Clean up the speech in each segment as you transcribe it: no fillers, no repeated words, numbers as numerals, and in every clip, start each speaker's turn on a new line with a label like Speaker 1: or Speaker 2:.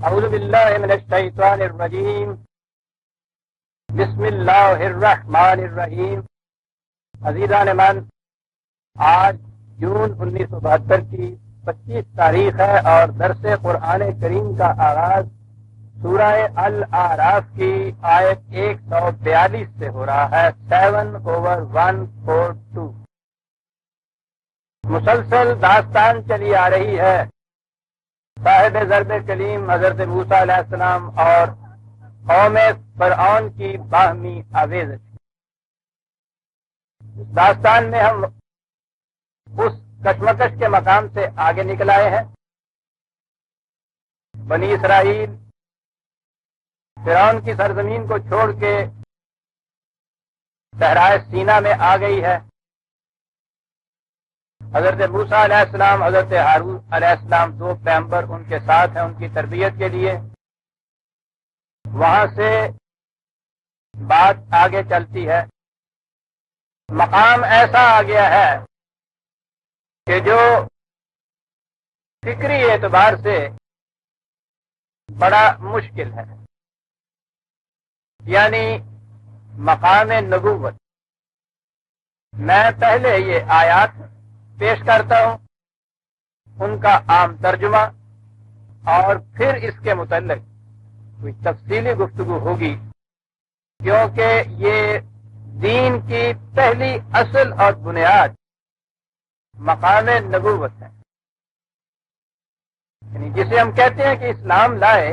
Speaker 1: اعوذ باللہ من الشیطان الرجیم بسم اللہ الرحمن الرحیم۔ عزیزان من، آج جون 1972 کی 25 تاریخ ہے اور درس قرآن کریم کا آغاز سورہ الاعراف کی آیت 142 سے ہو رہا ہے، 7/142۔ مسلسل داستان چلی آ رہی ہے صاحب ضرب کلیم حضرت موسیٰ علیہ السلام اور قوم فرعون کی باہمی آویزش۔ اس داستان میں ہم اس کشمکش کے مقام سے آگے نکل آئے ہیں۔ بنی اسرائیل فرعون کی سرزمین کو چھوڑ کے صحرائے سینا میں آ گئی ہے۔ حضرت موسیٰ علیہ السلام، حضرت ہارون علیہ السلام، دو پیغمبر ان کے ساتھ ہیں ان کی تربیت کے لیے۔ وہاں سے بات آگے چلتی ہے۔ مقام ایسا آ گیا ہے کہ جو فکری اعتبار سے بڑا مشکل ہے، یعنی مقام نبوت۔ میں پہلے یہ آیات پیش کرتا ہوں، ان کا عام ترجمہ، اور پھر اس کے متعلق کوئی تفصیلی گفتگو ہوگی، کیونکہ یہ دین کی پہلی اصل اور بنیاد مقام نبوت ہے، یعنی جسے ہم کہتے ہیں کہ اسلام لائے،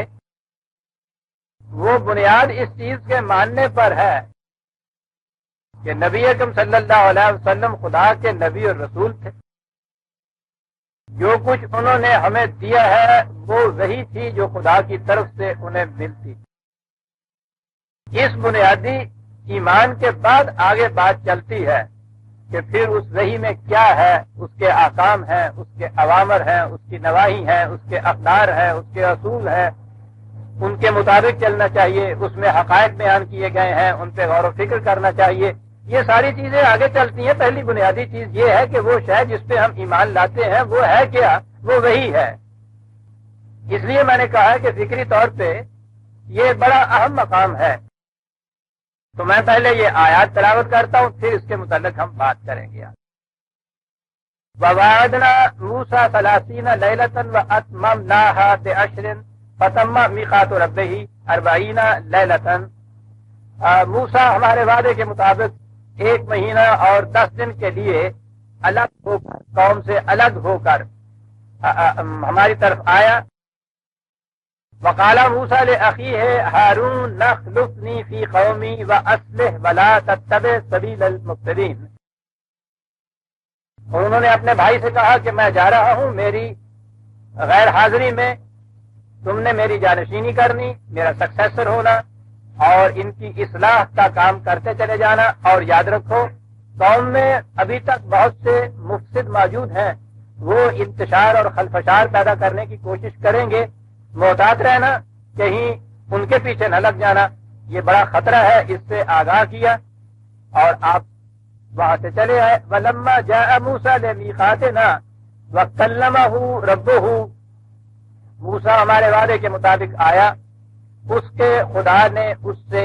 Speaker 1: وہ بنیاد اس چیز کے ماننے پر ہے کہ نبی اکرم صلی اللہ علیہ وسلم خدا کے نبی اور رسول تھے۔ جو کچھ انہوں نے ہمیں دیا ہے وہ وہی تھی جو خدا کی طرف سے انہیں ملتی۔ اس بنیادی ایمان کے بعد آگے بات چلتی ہے کہ پھر اس وحی میں کیا ہے، اس کے احکام ہیں، اس کے اوامر ہیں، اس کی نواہی ہیں، اس کے اقدار ہیں، اس کے اصول ہیں، ان کے مطابق چلنا چاہیے، اس میں حقائق بیان کیے گئے ہیں، ان پہ غور و فکر کرنا چاہیے۔ یہ ساری چیزیں آگے چلتی ہیں۔ پہلی بنیادی چیز یہ ہے کہ وہ شے جس پہ ہم ایمان لاتے ہیں وہ ہے کیا؟ وہ وہی ہے۔ اس لیے میں نے کہا کہ فکری طور پہ یہ بڑا اہم مقام ہے۔ تو میں پہلے یہ آیات تلاوت کرتا ہوں، پھر اس کے متعلق ہم بات کریں گے۔ وَوَعَدْنَا مُوسَىٰ 30 لَيْلَةً وَأَتْمَمْنَاهَا بِعَشْرٍ فَتَمَّ مِيقَاتُ رَبِّهِ 40 لَيْلَةً۔ موسیٰ ہمارے وعدے کے مطابق 1 مہینہ اور 10 دن کے لیے الگ ہو کر، قوم سے الگ ہو کر ہماری طرف آیا۔ وقال موسیٰ لأخیہ ہارون اخلفنی فی قومی واصلح ولا تتبع سبیل المفسدین۔ اور انہوں نے اپنے بھائی سے کہا کہ میں جا رہا ہوں، میری غیر حاضری میں تم نے میری جانشینی کرنی، میرا سکسیسر ہونا اور ان کی اصلاح کا کام کرتے چلے جانا۔ اور یاد رکھو، قوم میں ابھی تک بہت سے مفسد موجود ہیں، وہ انتشار اور خلفشار پیدا کرنے کی کوشش کریں گے، محتاط رہنا، کہیں ان کے پیچھے نہ لگ جانا، یہ بڑا خطرہ ہے۔ اس سے آگاہ کیا اور آپ وہاں سے چلے آئے۔ وَلَمَّا جَاءَ مُوسَىٰ لِمِيقَاتِنَا وَكَلَّمَهُ رَبُّهُ۔ موسیٰ ہمارے وعدے کے مطابق آیا، اس کے خدا نے اس سے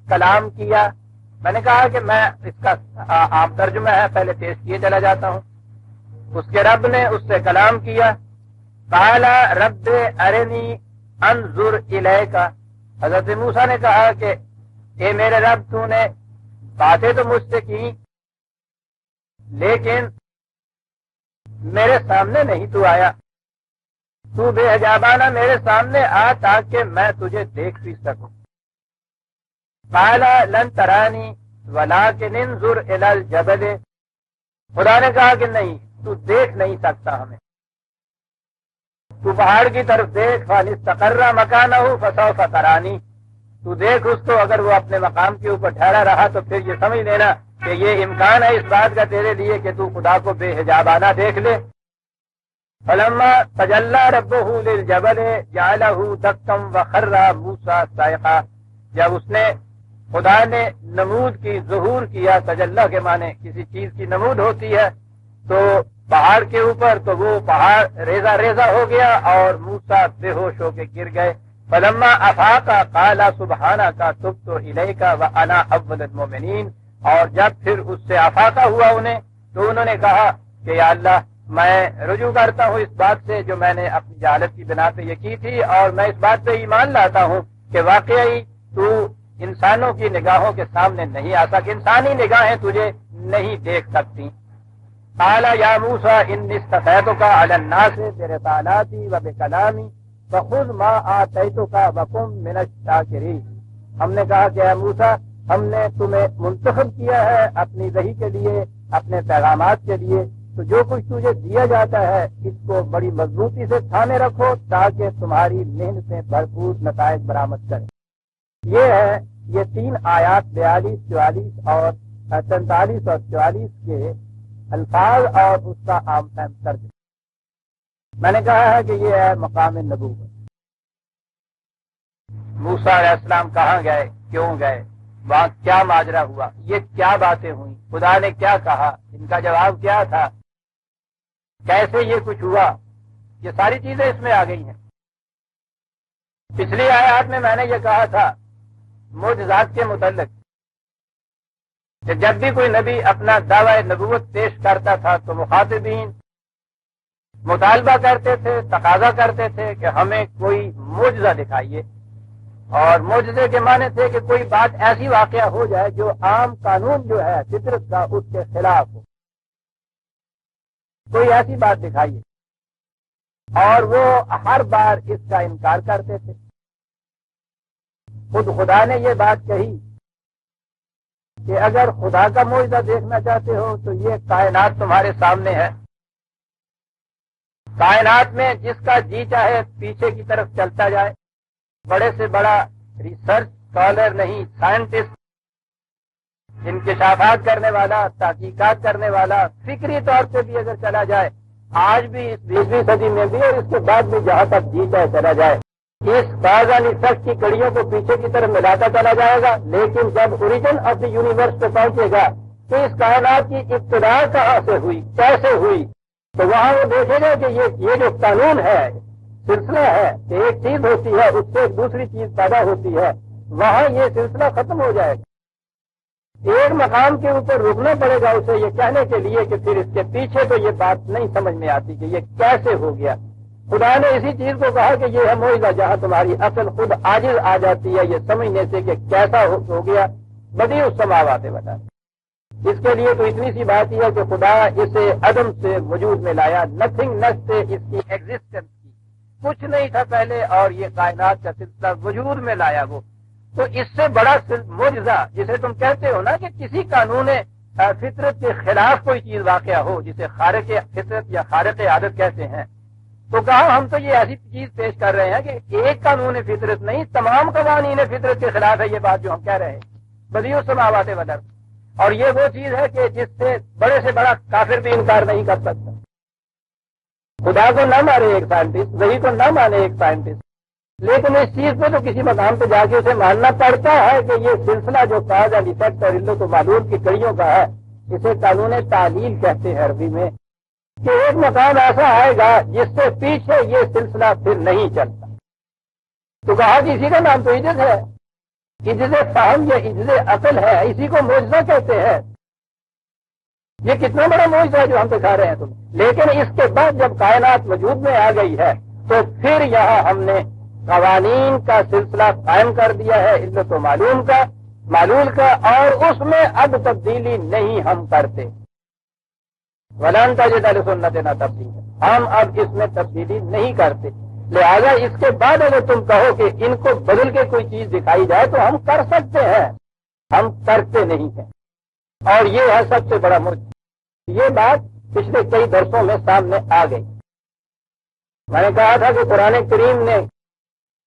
Speaker 1: کلام کیا۔ میں نے کہا کہ میں اس کا عام ترجمہ ہے، پہلے پیش کیے چلا جاتا ہوں۔ اس کے رب نے اس سے کلام کیا۔ قال رب ارنی انظر الیک۔ حضرت موسیٰ نے کہا کہ اے میرے رب، تو نے باتیں تو مجھ سے کی لیکن میرے سامنے نہیں تو آیا، تو بے حجابانہ میرے سامنے آ تاکہ میں تجھے دیکھ بھی سکوں۔ قال لن ترانی ولکن انظر الی الجبل۔ خدا نے کہا کہ نہیں، تو دیکھ نہیں سکتا ہمیں، تو پہاڑ کی طرف دیکھ۔ فَإِنِ اسْتَقَرَّ مَكَانَهُ فَسَوْفَ تَرَانِی۔ تو دیکھ اس کو، اگر وہ اپنے مقام کے اوپر ٹھہرا رہا تو پھر یہ سمجھ لینا کہ یہ امکان ہے اس بات کا تیرے لیے کہ تو خدا کو بے حجابانہ دیکھ لے۔ فَلَمَّا تَجَلَّىٰ رَبُّهُ لِلْجَبَلِ جَعَلَهُ دَكًّا وَخَرَّ مُوسَىٰ صَعِقًا۔ جب اس نے خدا نے نمود کی، ظہور کیا، تجلی کے معنی کسی چیز کی نمود ہوتی ہے، تو پہاڑ کے اوپر تو وہ پہاڑ ریزہ ریزہ ہو گیا اور موسیٰ افتہ بے ہوش ہو کے گر گئے. فلما افاقا قال سبحانک تبت الیک وانا اول المؤمنین. اور جب پھر اس سے افاقہ ہوا انہیں تو انہوں نے کہا کہ یا اللہ میں رجوع کرتا ہوں اس بات سے جو میں نے اپنی جہالت کی بنا پہ یہ کی تھی، اور میں اس بات پہ ایمان لاتا ہوں کہ واقعی تو انسانوں کی نگاہوں کے سامنے نہیں آ سکتی، انسانی نگاہیں تجھے نہیں دیکھ سکتی. قال یا موسیٰ انی اصطفیتک علی الناس برسالاتی و بکلامی فخذ ما آتیتک وکن من الشاکرین. ہم نے کہا کہ اے موسیٰ ہم نے تمہیں منتخب کیا ہے اپنی وحی کے لیے، اپنے پیغامات کے لیے، تو جو کچھ تجھے دیا جاتا ہے اس کو بڑی مضبوطی سے تھامے رکھو تاکہ تمہاری محنتیں بھرپور نتائج برآمد کریں. یہ ہے یہ 3 آیات 42، 44 اور 43 اور 44 کے الفاظ اور اس کا عام فہم ترجمہ. میں نے کہا ہے کہ یہ ہے مقام نبوت. موسیٰ علیہ السلام کہاں گئے، کیوں گئے، وہاں کیا ماجرا ہوا، یہ کیا باتیں ہوئیں، خدا نے کیا کہا، ان کا جواب کیا تھا، کیسے یہ کچھ ہوا، یہ ساری چیزیں اس میں آ گئی ہیں. پچھلی آیات میں نے یہ کہا تھا معجزات کے متعلق کہ جب بھی کوئی نبی اپنا دعوی نبوت پیش کرتا تھا تو مخاطبین مطالبہ کرتے تھے، تقاضا کرتے تھے کہ ہمیں کوئی معجزہ دکھائیے. اور معجزے کے معنی تھے کہ کوئی بات ایسی واقعہ ہو جائے جو عام قانون جو ہے فطرت کا اس کے خلاف ہو، کوئی ایسی بات دکھائیے. اور وہ ہر بار اس کا انکار کرتے تھے. خود خدا نے یہ بات کہی کہ اگر خدا کا معجزہ دیکھنا چاہتے ہو تو یہ کائنات تمہارے سامنے ہے. کائنات میں جس کا جی چاہے پیچھے کی طرف چلتا جائے، بڑے سے بڑا ریسرچ اسکالر نہیں، سائنٹسٹ، انکشافات کرنے والا، تحقیقات کرنے والا، فکری طور پہ بھی اگر چلا جائے، آج بھی اس 20ویں صدی میں بھی اور اس کے بعد بھی جہاں تک جی چاہے چلا جائے، اس کاغذ سخت کی کڑیوں کو پیچھے کی طرف ملاتا چلا جائے گا. لیکن جب اوریجن آف دی یونیورس پہ پہنچے گا تو اس کائنات کی ابتدا کہاں سے ہوئی، کیسے ہوئی، تو وہاں وہ دیکھے گا کہ یہ جو قانون ہے، سلسلہ ہے کہ ایک چیز ہوتی ہے اس سے ایک دوسری چیز پیدا ہوتی ہے، وہاں یہ سلسلہ ختم ہو جائے گا. ایک مقام کے اوپر رکنا پڑے گا اسے یہ کہنے کے لیے کہ پھر اس کے پیچھے تو یہ بات نہیں سمجھ میں آتی کہ یہ کیسے ہو گیا. خدا نے اسی چیز کو کہا کہ یہ ہے معجزہ جہاں تمہاری عقل خود عاجز آ جاتی ہے یہ سمجھنے سے کہ کیسا ہو گیا. بدیع السماوات والارض. اس کے لیے تو اتنی سی بات یہ ہے کہ خدا اسے عدم سے وجود میں لایا، نتھنگ نس سے اس کی ایگزسٹنس کی، کچھ نہیں تھا پہلے اور یہ کائنات کا سلسلہ وجود میں لایا وہ. تو اس سے بڑا معجزہ جسے تم کہتے ہو نا کہ کسی قانون فطرت کے خلاف کوئی چیز واقعہ ہو جسے خارق فطرت یا خارق عادت کہتے ہیں، تو کہا ہم تو یہ ایسی چیز پیش کر رہے ہیں کہ ایک قانون فطرت نہیں، تمام قوانین فطرت کے خلاف ہے یہ بات جو ہم کہہ رہے ہیں. بدیع السماوات والارض. اور یہ وہ چیز ہے کہ جس سے بڑے سے بڑا کافر بھی انکار نہیں کر سکتا. خدا کو نہ مانے ایک سائنٹسٹ، وہی کو نہ مانے ایک سائنٹسٹ، لیکن اس چیز پہ تو کسی مقام پہ جا کے اسے ماننا پڑتا ہے کہ یہ سلسلہ جو کاز اینڈ ایفیکٹ اور علت و معلول کی کڑیوں کا ہے، اسے قانون تعلیل کہتے ہیں عربی میں، کہ ایک مقام ایسا آئے گا جس سے پیچھے یہ سلسلہ پھر نہیں چلتا. تو کہا کہ اسی کا نام تو عجز ہے، عجز فہم یا عجز عقل ہے، اسی کو معجزہ کہتے ہیں. یہ کتنا بڑا معجزہ ہے جو ہم دکھا رہے ہیں تم. لیکن اس کے بعد جب کائنات وجود میں آ گئی ہے تو پھر یہاں ہم نے قوانین کا سلسلہ قائم کر دیا ہے، علت و معلول کا، اور اس میں اب تبدیلی نہیں ہم کرتے. وَلَن تَجِدَ لِسُنَّتِنَا تَبْدِيلًا. ہم اب اس میں تبدیلی نہیں کرتے. لہذا اس کے بعد اگر تم کہو کہ ان کو بدل کے کوئی چیز دکھائی جائے تو ہم کر سکتے ہیں، ہم کرتے نہیں ہیں. اور یہ ہے سب سے بڑا معجزہ. یہ بات پچھلے کئی درسوں میں سامنے آ گئی. میں نے کہا تھا کہ قرآن کریم نے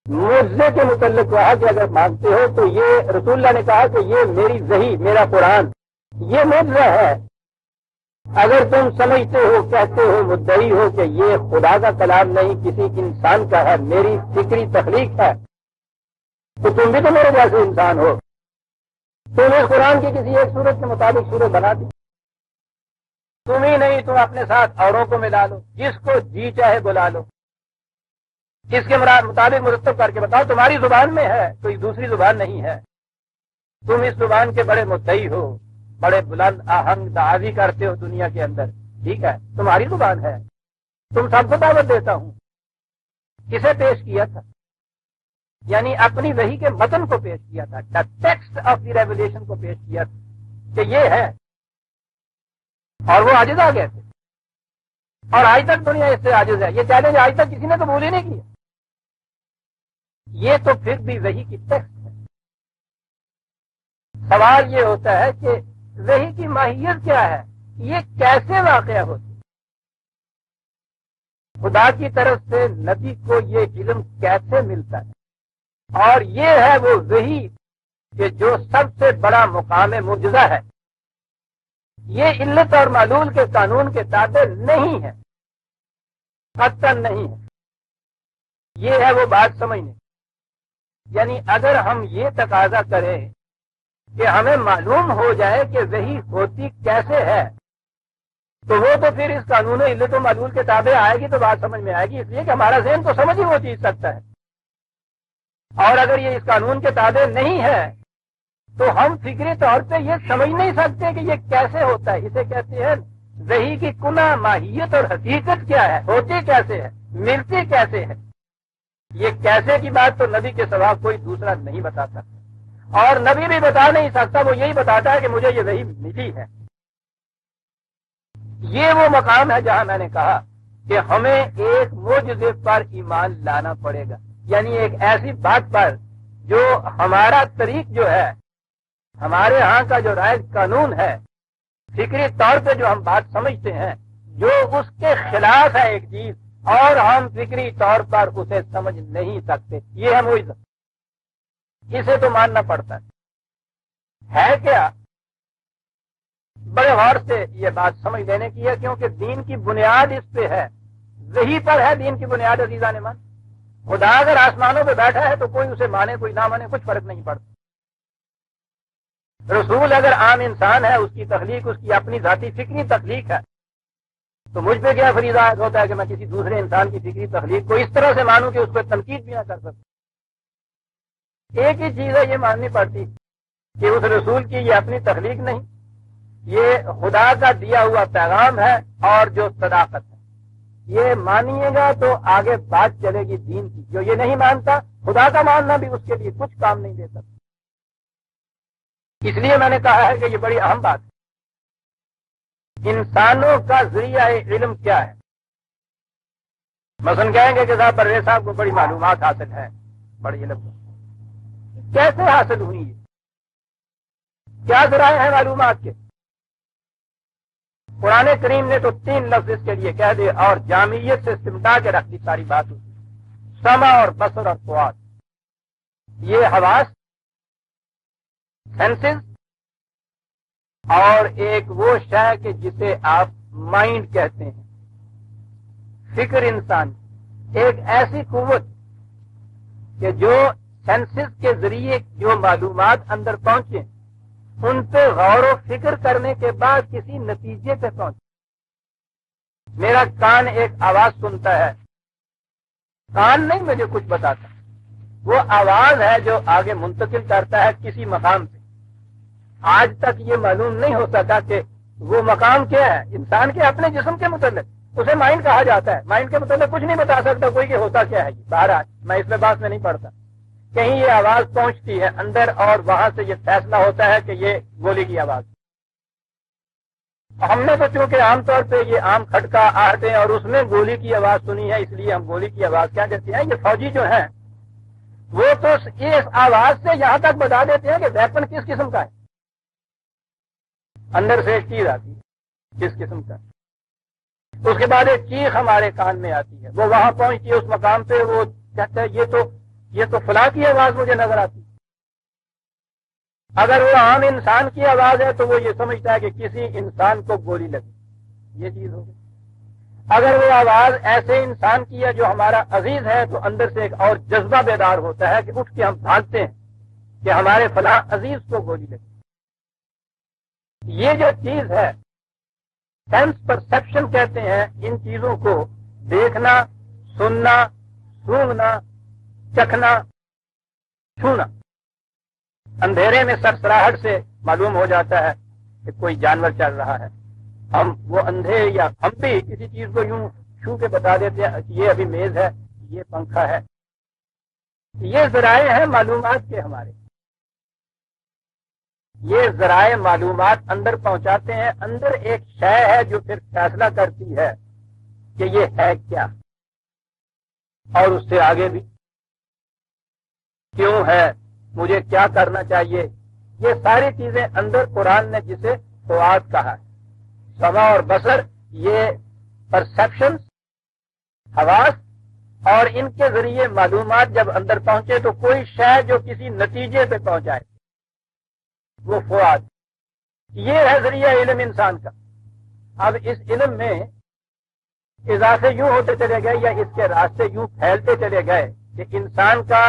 Speaker 1: معجزے کے متعلق کہا کہ اگر مانگتے ہو تو یہ رسول اللہ نے کہا کہ یہ میری وحی، میرا قرآن یہ معجزہ ہے. اگر تم سمجھتے ہو، کہتے ہو، مدعی ہو کہ یہ خدا کا کلام نہیں کسی انسان کا ہے، میری فکری تخلیق ہے، تو تم بھی تو میرے جیسے انسان ہو. تم اس قرآن کی کسی ایک صورت کے مطابق صورت بنا دی. تم ہی نہیں، تم اپنے ساتھ اوروں کو ملا لو، جس کو جی چاہے بلا لو. اس کے مطابق مرتب کر کے بتاؤ تمہاری زبان میں ہے، کوئی دوسری زبان نہیں ہے، تم اس زبان کے بڑے مدعی ہو، بڑے بلند آہنگ دعوی کرتے ہو دنیا کے اندر، ٹھیک ہے تمہاری زبان ہے، تم سب کو دعوت دیتا ہوں۔ کسے پیش کیا تھا؟ یعنی اپنی وحی کے متن کو پیش کیا تھا، the text of the revelation کو پیش کیا تھا کہ یہ ہے، اور وہ عاجز آ گئے تھے، اور آج تک دنیا اس سے عاجز ہے۔ یہ چیلنج آج تک کسی نے قبول ہی نہیں کیا۔ یہ تو پھر بھی وحی کی ٹیکسٹ ہے۔ سوال یہ ہوتا ہے کہ وحی کی ماہیت کیا ہے، یہ کیسے واقع ہوتی؟ خدا کی طرف سے نبی کو یہ علم کیسے ملتا ہے؟ اور یہ ہے وہ وحی کہ جو سب سے بڑا مقام معجزہ ہے۔ یہ علت اور معلول کے قانون کے تابع نہیں ہے، قطعاً نہیں ہے۔ یہ ہے وہ بات سمجھنے، یعنی اگر ہم یہ تقاضا کریں کہ ہمیں معلوم ہو جائے کہ وحی ہوتی کیسے ہے، تو وہ تو پھر اس قانون علت و معلول کے تابع آئے گی تو بات سمجھ میں آئے گی، اس لیے کہ ہمارا ذہن تو سمجھ ہی وہ چیز سکتا ہے۔ اور اگر یہ اس قانون کے تابع نہیں ہے تو ہم فکری طور پہ یہ سمجھ نہیں سکتے کہ یہ کیسے ہوتا ہے۔ اسے کہتے ہیں وحی کی کنہ، ماہیت اور حقیقت کیا ہے، ہوتی کیسے ہے، ملتی کیسے ہے۔ یہ کیسے کی بات تو نبی کے سوا کوئی دوسرا نہیں بتاتا، اور نبی بھی بتا نہیں سکتا، وہ یہی بتاتا ہے کہ مجھے یہ وحی ملی ہے۔ یہ وہ مقام ہے جہاں میں نے کہا کہ ہمیں ایک معجزے پر ایمان لانا پڑے گا، یعنی ایک ایسی بات پر جو ہمارا طریق جو ہے، ہمارے ہاں کا جو رائج قانون ہے، فکری طور پہ جو ہم بات سمجھتے ہیں، جو اس کے خلاف ہے ایک چیز، اور ہم فکری طور پر اسے سمجھ نہیں سکتے، یہ ہے معجزہ۔ اسے تو ماننا پڑتا ہے کیا؟ بڑے غور سے یہ بات سمجھ لینے کی ہے، کیونکہ دین کی بنیاد اس پہ ہے، وحی پر ہے دین کی بنیاد۔ عزیزان من، خدا اگر آسمانوں پہ بیٹھا ہے تو کوئی اسے مانے کوئی نہ مانے، کچھ فرق نہیں پڑتا۔ رسول اگر عام انسان ہے، اس کی تخلیق اس کی اپنی ذاتی فکری تخلیق ہے، تو مجھ پہ کیا فریضہ ہوتا ہے کہ میں کسی دوسرے انسان کی فکری تخلیق کو اس طرح سے مانوں کہ اس پہ تنقید بھی نہ کر سکتا۔ ایک ہی چیز ہے یہ ماننی پڑتی کہ اس رسول کی یہ اپنی تخلیق نہیں، یہ خدا کا دیا ہوا پیغام ہے اور جو صداقت ہے۔ یہ مانیے گا تو آگے بات چلے گی دین کی۔ جو یہ نہیں مانتا، خدا کا ماننا بھی اس کے لیے کچھ کام نہیں دیتا۔ اس لیے میں نے کہا ہے کہ یہ بڑی اہم بات ہے۔ انسانوں کا ذریعہ علم کیا ہے؟ مثلا کہیں گے کہ صاحب پرویز صاحب کو بڑی معلومات حاصل ہے، بڑی علم کیسے حاصل ہوئی ہے؟ کیا ذرائع ہیں معلومات کے؟ قرآن کریم نے تو 3 لفظ اس کے لیے کہہ دے اور جامعیت سے سمٹا کے رکھ دی ساری بات ہوتی، سمع اور بصر اور فؤاد۔ یہ حواس، سینسز، اور ایک وہ شے کہ جسے آپ مائنڈ کہتے ہیں، فکر انسان، ایک ایسی قوت کہ جو سینسز کے ذریعے جو معلومات اندر پہنچے ان پہ غور و فکر کرنے کے بعد کسی نتیجے پہ پہنچے۔ میرا کان ایک آواز سنتا ہے، کان نہیں مجھے کچھ بتاتا، وہ آواز ہے جو آگے منتقل کرتا ہے کسی مقام سے۔ آج تک یہ معلوم نہیں ہو سکا کہ وہ مقام کیا ہے انسان کے اپنے جسم کے متعلق، اسے مائنڈ کہا جاتا ہے۔ مائنڈ کے متعلق کچھ نہیں بتا سکتا کوئی کہ ہوتا کیا ہے۔ بہرحال میں اس میں بات میں نہیں پڑتا، کہیں یہ آواز پہنچتی ہے اندر اور وہاں سے یہ فیصلہ ہوتا ہے کہ یہ گولی کی آواز۔ ہم نے تو چونکہ عام طور پہ یہ عام کھٹکا آہٹیں اور اس میں گولی کی آواز سنی ہے، اس لیے ہم گولی کی آواز کیا کہتے ہیں۔ یہ فوجی جو ہیں وہ تو اس آواز سے یہاں تک بتا دیتے ہیں کہ ویپن کس قسم کا ہے، اندر سے ایک چیز آتی ہے کس قسم کا۔ اس کے بعد ایک چیخ ہمارے کان میں آتی ہے، وہ وہاں پہنچتی ہے اس مقام پہ، وہ کہتا ہے یہ تو فلاں کی آواز مجھے نظر آتی ہے۔ اگر وہ عام انسان کی آواز ہے تو وہ یہ سمجھتا ہے کہ کسی انسان کو گولی لگی، یہ چیز ہو گئی۔ اگر وہ آواز ایسے انسان کی ہے جو ہمارا عزیز ہے تو اندر سے ایک اور جذبہ بیدار ہوتا ہے کہ اٹھ کے ہم بھاگتے ہیں کہ ہمارے فلاں عزیز کو گولی لگی۔ یہ جو چیز ہے سینس پرسپشن کہتے ہیں، ان چیزوں کو دیکھنا، سننا، سونگنا، چکھنا، چھونا۔ اندھیرے میں سرسراہٹ سے معلوم ہو جاتا ہے کہ کوئی جانور چل رہا ہے، ہم وہ اندھے یا ہم بھی کسی چیز کو یوں چھو کے بتا دیتے ہیں کہ یہ ابھی میز ہے، یہ پنکھا ہے۔ یہ ذرائع ہیں معلومات کے ہمارے، یہ ذرائع معلومات اندر پہنچاتے ہیں۔ اندر ایک شے ہے جو پھر فیصلہ کرتی ہے کہ یہ ہے کیا، اور اس سے آگے بھی کیوں ہے، مجھے کیا کرنا چاہیے۔ یہ ساری چیزیں اندر قرآن نے جسے فؤاد کہا ہے، سمع اور بصر، یہ پرسیپشن، حواس، اور ان کے ذریعے معلومات جب اندر پہنچے تو کوئی شے جو کسی نتیجے پہ پہنچائے وہ فؤاد، یہ ہے ذریعہ علم انسان کا۔ اب اس علم میں اضافے یوں ہوتے چلے گئے یا اس کے راستے یوں پھیلتے چلے گئے کہ انسان کا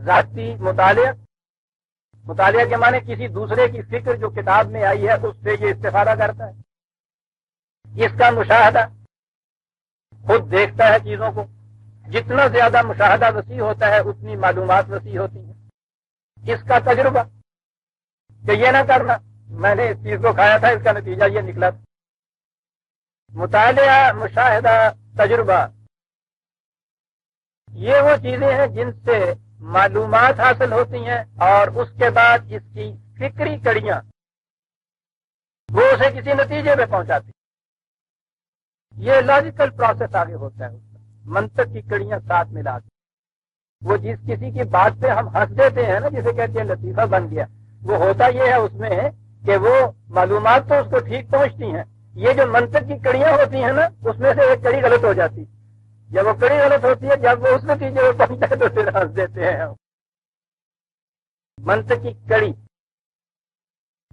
Speaker 1: ذاتی مطالعہ کے معنی کسی دوسرے کی فکر جو کتاب میں آئی ہے اس سے یہ استفادہ کرتا ہے، اس کا مشاہدہ، خود دیکھتا ہے چیزوں کو۔ جتنا زیادہ مشاہدہ وسیع ہوتا ہے اتنی معلومات وسیع ہوتی ہیں۔ اس کا تجربہ کہ یہ نہ کرنا، میں نے اس چیز کو کھایا تھا، اس کا نتیجہ یہ نکلا تھا۔ مطالعہ، مشاہدہ، تجربہ، یہ وہ چیزیں ہیں جن سے معلومات حاصل ہوتی ہیں، اور اس کے بعد اس کی فکری کڑیاں وہ اسے کسی نتیجے پہ پہنچاتی۔ یہ لاجیکل پروسیس آگے ہوتا ہے، منطق کی کڑیاں ساتھ ملا کے۔ وہ جس کسی کی بات پہ ہم ہنس دیتے ہیں نا، جسے کہتے ہیں لطیفہ بن گیا، وہ ہوتا یہ ہے اس میں کہ وہ معلومات تو اس کو ٹھیک پہنچتی ہیں، یہ جو منطق کی کڑیاں ہوتی ہیں نا اس میں سے ایک کڑی غلط ہو جاتی، جب وہ کڑی غلط ہوتی ہے، جب وہ اس نتیجے میں پہنچتا ہے تو پھر ہنس دیتے ہیں۔ منطق کی کڑی،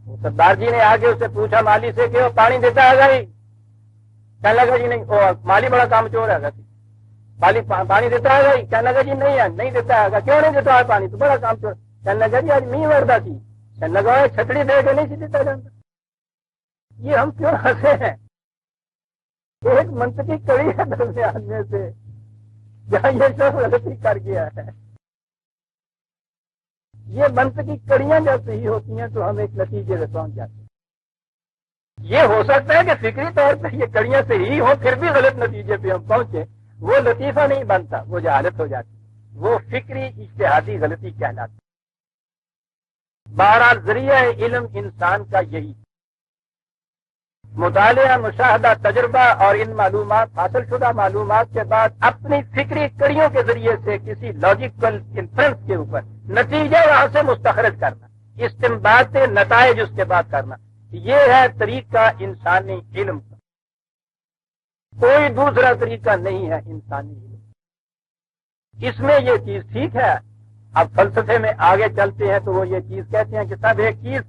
Speaker 1: سردار جی نے آگے اسے پوچھا مالی سے کہ وہ پانی دیتا ہے گا؟ کہنے لگا جی نہیں، مالی بڑا کام چور ہے گا، پانی دیتا ہے گا؟ کہنے لگا جی نہیں دیتا ہے گا۔ کیوں نہیں دیتا ہے پانی؟ تو بڑا کام چور۔ کہنے لگا جی آج میہ وردہ تھی، کہنے لگا چھتری دے کے نہیں دیتا جانتا۔ یہ ہم کیوں ہنسے ہیں؟ ایک منطقی کڑی ہے درمیان میں سے جہاں یہ شخص غلطی کر گیا ہے۔ یہ منطقی کڑیاں جب صحیح ہوتی ہیں تو ہم ایک نتیجے سے پہنچ جاتے ہیں۔ یہ ہو سکتا ہے کہ فکری طور پہ یہ کڑیاں صحیح ہوں پھر بھی غلط نتیجے پہ ہم پہنچے، وہ لطیفہ نہیں بنتا، وہ جہالت ہو جاتی، وہ فکری اجتہادی غلطی کہلاتی۔ بہرحال ذریعہ علم انسان کا یہی مطالعہ، مشاہدہ، تجربہ، اور ان معلومات، حاصل شدہ معلومات کے بعد اپنی فکری کڑیوں کے ذریعے سے کسی لاجیکل انفرنس کے اوپر نتیجہ وہاں سے مستخرج کرنا، استنباط نتائج اس کے بعد کرنا، یہ ہے طریقہ انسانی علم کا۔ کوئی دوسرا طریقہ نہیں ہے انسانی علم۔ اس میں یہ چیز ٹھیک ہے۔ اب فلسفے میں آگے چلتے ہیں تو وہ یہ چیز کہتے ہیں کہ سب ایک چیز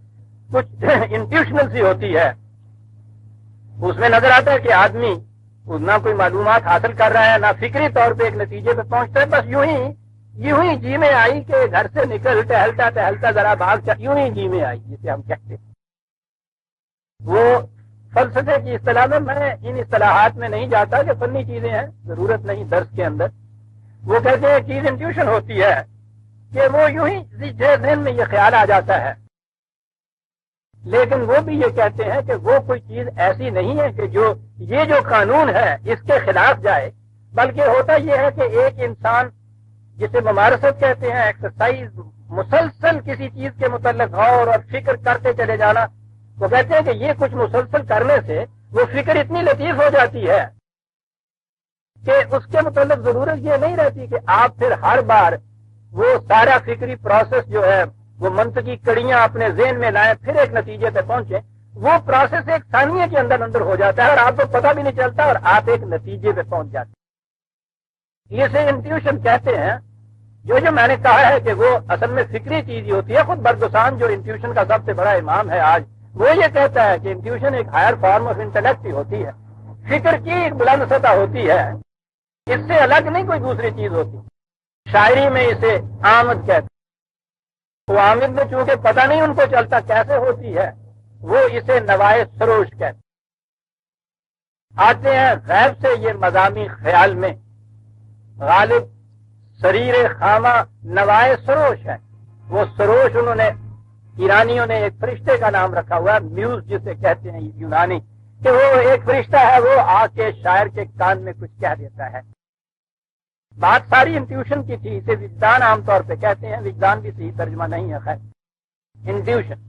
Speaker 1: کچھ انٹیوشنل سی ہوتی ہے، اس میں نظر آتا ہے کہ آدمی نہ کوئی معلومات حاصل کر رہا ہے، نہ فکری طور پہ ایک نتیجے پہ پہنچتا ہے، بس یوں ہی جی میں آئی کہ گھر سے نکل ٹہلتا ذرا بھاگ یوں ہی جی میں آئی، جسے ہم کہتے ہیں۔ وہ فلسفے کی اصطلاح میں ان اصطلاحات میں نہیں جاتا کہ فنی چیزیں ہیں، ضرورت نہیں درس کے اندر۔ وہ کہتے ہیں چیز انٹیوشن ہوتی ہے کہ وہ یوں ہی ذہن میں یہ خیال آ جاتا ہے، لیکن وہ بھی یہ کہتے ہیں کہ وہ کوئی چیز ایسی نہیں ہے کہ یہ جو قانون ہے اس کے خلاف جائے، بلکہ ہوتا یہ ہے کہ ایک انسان جسے ممارست کہتے ہیں، ایکسرسائز، مسلسل کسی چیز کے متعلق غور اور فکر کرتے چلے جانا، وہ کہتے ہیں کہ یہ کچھ مسلسل کرنے سے وہ فکر اتنی لطیف ہو جاتی ہے کہ اس کے متعلق ضرورت یہ نہیں رہتی کہ آپ پھر ہر بار وہ سارا فکری پروسیس جو ہے وہ منطقی کڑیاں اپنے ذہن میں لائیں پھر ایک نتیجے پہ پہنچے۔ وہ پروسیس ایک ثانیے کے اندر ہو جاتا ہے اور آپ کو پتہ بھی نہیں چلتا اور آپ ایک نتیجے پہ پہنچ جاتے ہیں۔ اسے انٹیوشن کہتے ہیں۔ جو میں نے کہا ہے کہ وہ اصل میں فکری چیز ہی ہوتی ہے۔ خود بردوسان جو انٹیوشن کا سب سے بڑا امام ہے آج، وہ یہ کہتا ہے کہ انٹیوشن ایک ہائر فارم آف انٹلیکٹ ہی ہوتی ہے، فکر کی ایک بلند سطح ہوتی ہے، اس سے الگ نہیں کوئی دوسری چیز ہوتی۔ شاعری میں اسے آمد کہتے ہیں، وہ آمد میں چونکہ پتہ نہیں ان کو چلتا کیسے ہوتی ہے، وہ اسے نوائے سروش کہتے ہیں۔ آتے ہیں غیب سے یہ مضامی خیال میں، غالب سریر خامہ نوائے سروش ہے. وہ سروش انہوں نے ایرانیوں نے ایک فرشتے کا نام رکھا ہوا ہے، میوز جسے کہتے ہیں یونانی، کہ وہ ایک فرشتہ ہے، وہ آ کے شاعر کے کان میں کچھ کہہ دیتا ہے. بات ساری انٹیوشن کی تھی. اسے وجدان عام طور پہ کہتے ہیں، وجدان بھی صحیح ترجمہ نہیں ہے، خیر انٹیوشن.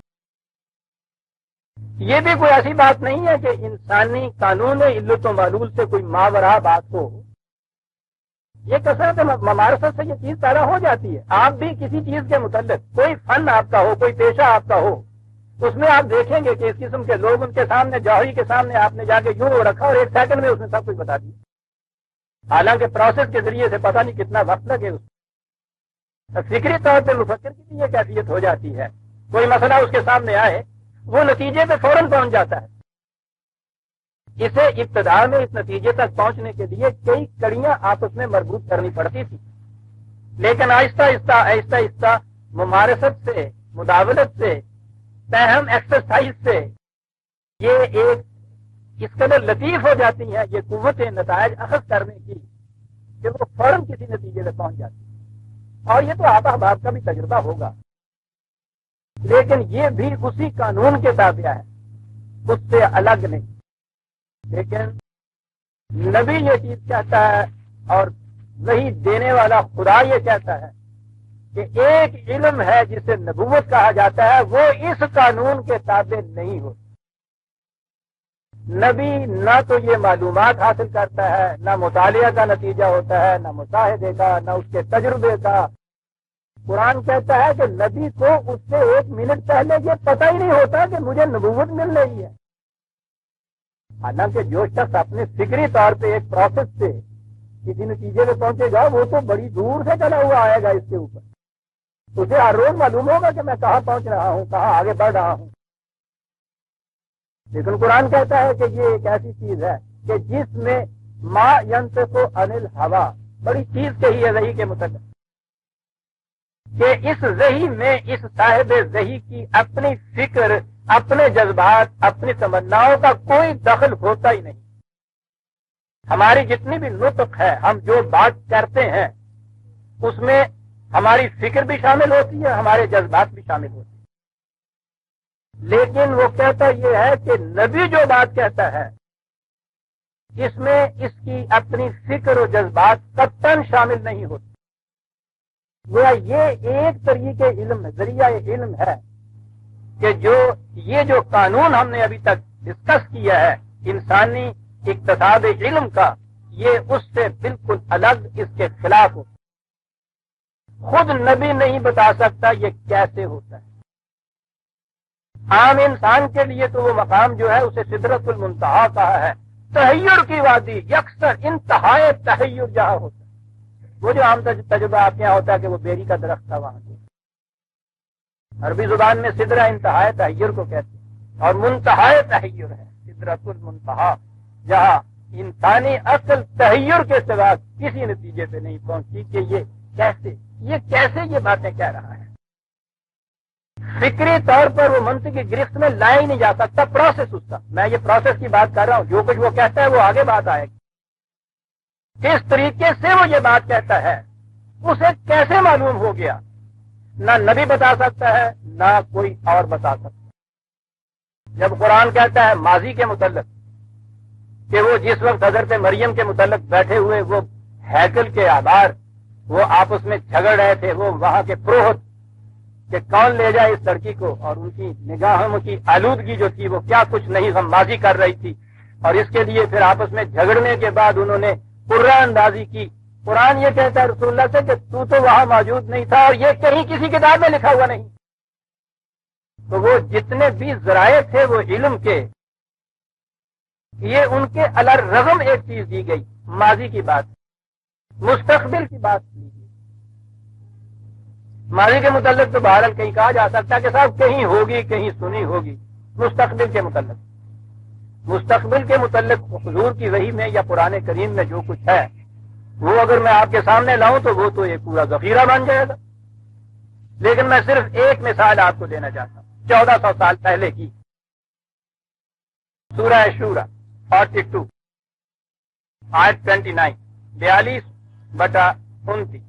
Speaker 1: یہ بھی کوئی ایسی بات نہیں ہے کہ انسانی قانون علت و معلول سے کوئی ماورا بات ہو. یہ کثرت ممارست سے یہ چیز پیدا ہو جاتی ہے. آپ بھی کسی چیز کے متعلق کوئی فن آپ کا ہو، کوئی پیشہ آپ کا ہو، اس میں آپ دیکھیں گے کہ اس قسم کے لوگ ان کے سامنے، جوہری کے سامنے آپ نے جا کے یوں رکھا اور 1 سیکنڈ میں اس نے سب کچھ بتا دیا، حالانکہ پروسیس کے ذریعے سے پتہ نہیں کتنا وقت لگے. اس فکری طور پہ مفکر کی بھی یہ کیفیت ہو جاتی ہے. کوئی مسئلہ اس کے سامنے آئے، وہ نتیجے پہ فوراً پہنچ جاتا ہے. اسے ابتدا میں اس نتیجے تک پہنچنے کے لیے کئی کڑیاں آپس میں مربوط کرنی پڑتی تھی، لیکن آہستہ آہستہ ممارست سے، مداولت سے، تاہم ایکسرسائز سے یہ ایک اس قدر لطیف ہو جاتی ہیں یہ قوتیں نتائج اخذ کرنے کی کہ وہ فوراً کسی نتیجے میں پہنچ جاتی ہے. اور یہ تو آپ احباب کا بھی تجربہ ہوگا، لیکن یہ بھی اسی قانون کے تابع ہے، اس سے الگ نہیں. لیکن نبی یہ چیز کہتا ہے اور وہی دینے والا خدا یہ کہتا ہے کہ ایک علم ہے جسے نبوت کہا جاتا ہے، وہ اس قانون کے تابع نہیں ہوتا. نبی نہ تو یہ معلومات حاصل کرتا ہے، نہ مطالعہ کا نتیجہ ہوتا ہے، نہ مشاہدے کا، نہ اس کے تجربے کا. قرآن کہتا ہے کہ نبی کو اس سے 1 منٹ پہلے یہ پتہ ہی نہیں ہوتا کہ مجھے نبوت مل رہی ہے. حالانکہ جو شخص اپنے فکری طور پہ ایک پروسیس سے کسی نتیجے میں پہنچے گا، وہ تو بڑی دور سے چلا ہوا آئے گا اس کے اوپر. اسے ہر روز معلوم ہوگا کہ میں کہاں پہنچ رہا ہوں، کہاں آگے بڑھ رہا ہوں. لیکن قرآن کہتا ہے کہ یہ ایک ایسی چیز ہے کہ جس میں ما ینطق عن الہوا، بڑی چیز کہی ہے وحی کے متعلق، کہ اس وحی میں اس صاحب وحی کی اپنی فکر، اپنے جذبات، اپنی تمناؤں کا کوئی دخل ہوتا ہی نہیں. ہماری جتنی بھی نطق ہے، ہم جو بات کرتے ہیں، اس میں ہماری فکر بھی شامل ہوتی ہے، ہمارے جذبات بھی شامل ہوتے ہیں. لیکن وہ کہتا یہ ہے کہ نبی جو بات کہتا ہے اس میں اس کی اپنی فکر و جذبات قطعاً شامل نہیں ہوتے. گویا یہ ایک طریقے علم، ذریعہ علم ہے کہ یہ جو قانون ہم نے ابھی تک ڈسکس کیا ہے انسانی اقتصاد علم کا، یہ اس سے بالکل الگ، اس کے خلاف ہوتا. خود نبی نہیں بتا سکتا یہ کیسے ہوتا ہے. عام انسان کے لیے تو وہ مقام جو ہے اسے سدرۃ المنتہا کہا ہے، تحیر کی وادی، یکسر انتہائے تحیر جہاں ہوتا ہے. وہ جو عام تجربہ آپ کے یہاں ہوتا ہے کہ وہ بیری کا درخت تھا، وہاں سے عربی زبان میں سدرہ انتہائے تحیر کو کہتے ہیں، اور منتہائے تحیر ہے سدرۃ المنتہا، جہاں انسانی عقل تحیر کے سوا کسی نتیجے پہ نہیں پہنچتی کہ یہ کیسے یہ باتیں کہہ رہا ہے. فکری طور پر وہ منطقی گرفت میں لایا ہی نہیں جا سکتا. پروسیس اس کا، میں یہ پروسیس کی بات کر رہا ہوں، جو کچھ وہ کہتا ہے وہ آگے بات آئے گی. کس طریقے سے وہ یہ بات کہتا ہے، اسے کیسے معلوم ہو گیا، نہ نبی بتا سکتا ہے نہ کوئی اور بتا سکتا. جب قرآن کہتا ہے ماضی کے متعلق کہ وہ جس وقت حضرت مریم کے متعلق بیٹھے ہوئے وہ ہیکل کے آبار وہ آپس میں جھگڑ رہے تھے، وہ وہاں کے پروہت کہ کون لے جائے اس لڑکی کو، اور ان کی نگاہوں کی آلودگی جو تھی وہ کیا کچھ نہیں غمازی کر رہی تھی، اور اس کے لیے پھر آپس میں جھگڑنے کے بعد انہوں نے قرآن اندازی کی. قرآن یہ کہتا ہے رسول اللہ سے کہ تو وہاں موجود نہیں تھا اور یہ کہیں کسی کتاب میں لکھا ہوا نہیں. تو وہ جتنے بھی ذرائع تھے وہ علم کے، یہ ان کے الرغم ایک چیز دی گئی، ماضی کی بات، مستقبل کی بات دی گئی. ماضی کے متعلق تو بہرحال کہیں کہا جا سکتا ہے کہ صاحب کہیں ہوگی، کہیں سنی ہوگی. مستقبل کے متعلق حضور کی وحی میں یا قرآن کریم میں جو کچھ ہے وہ اگر میں آپ کے سامنے لاؤں تو وہ تو ایک پورا ذخیرہ بن جائے گا. لیکن میں صرف ایک مثال آپ کو دینا چاہتا ہوں 1400 سال پہلے کی. سورہ شورا 42 آیت 29 42/29.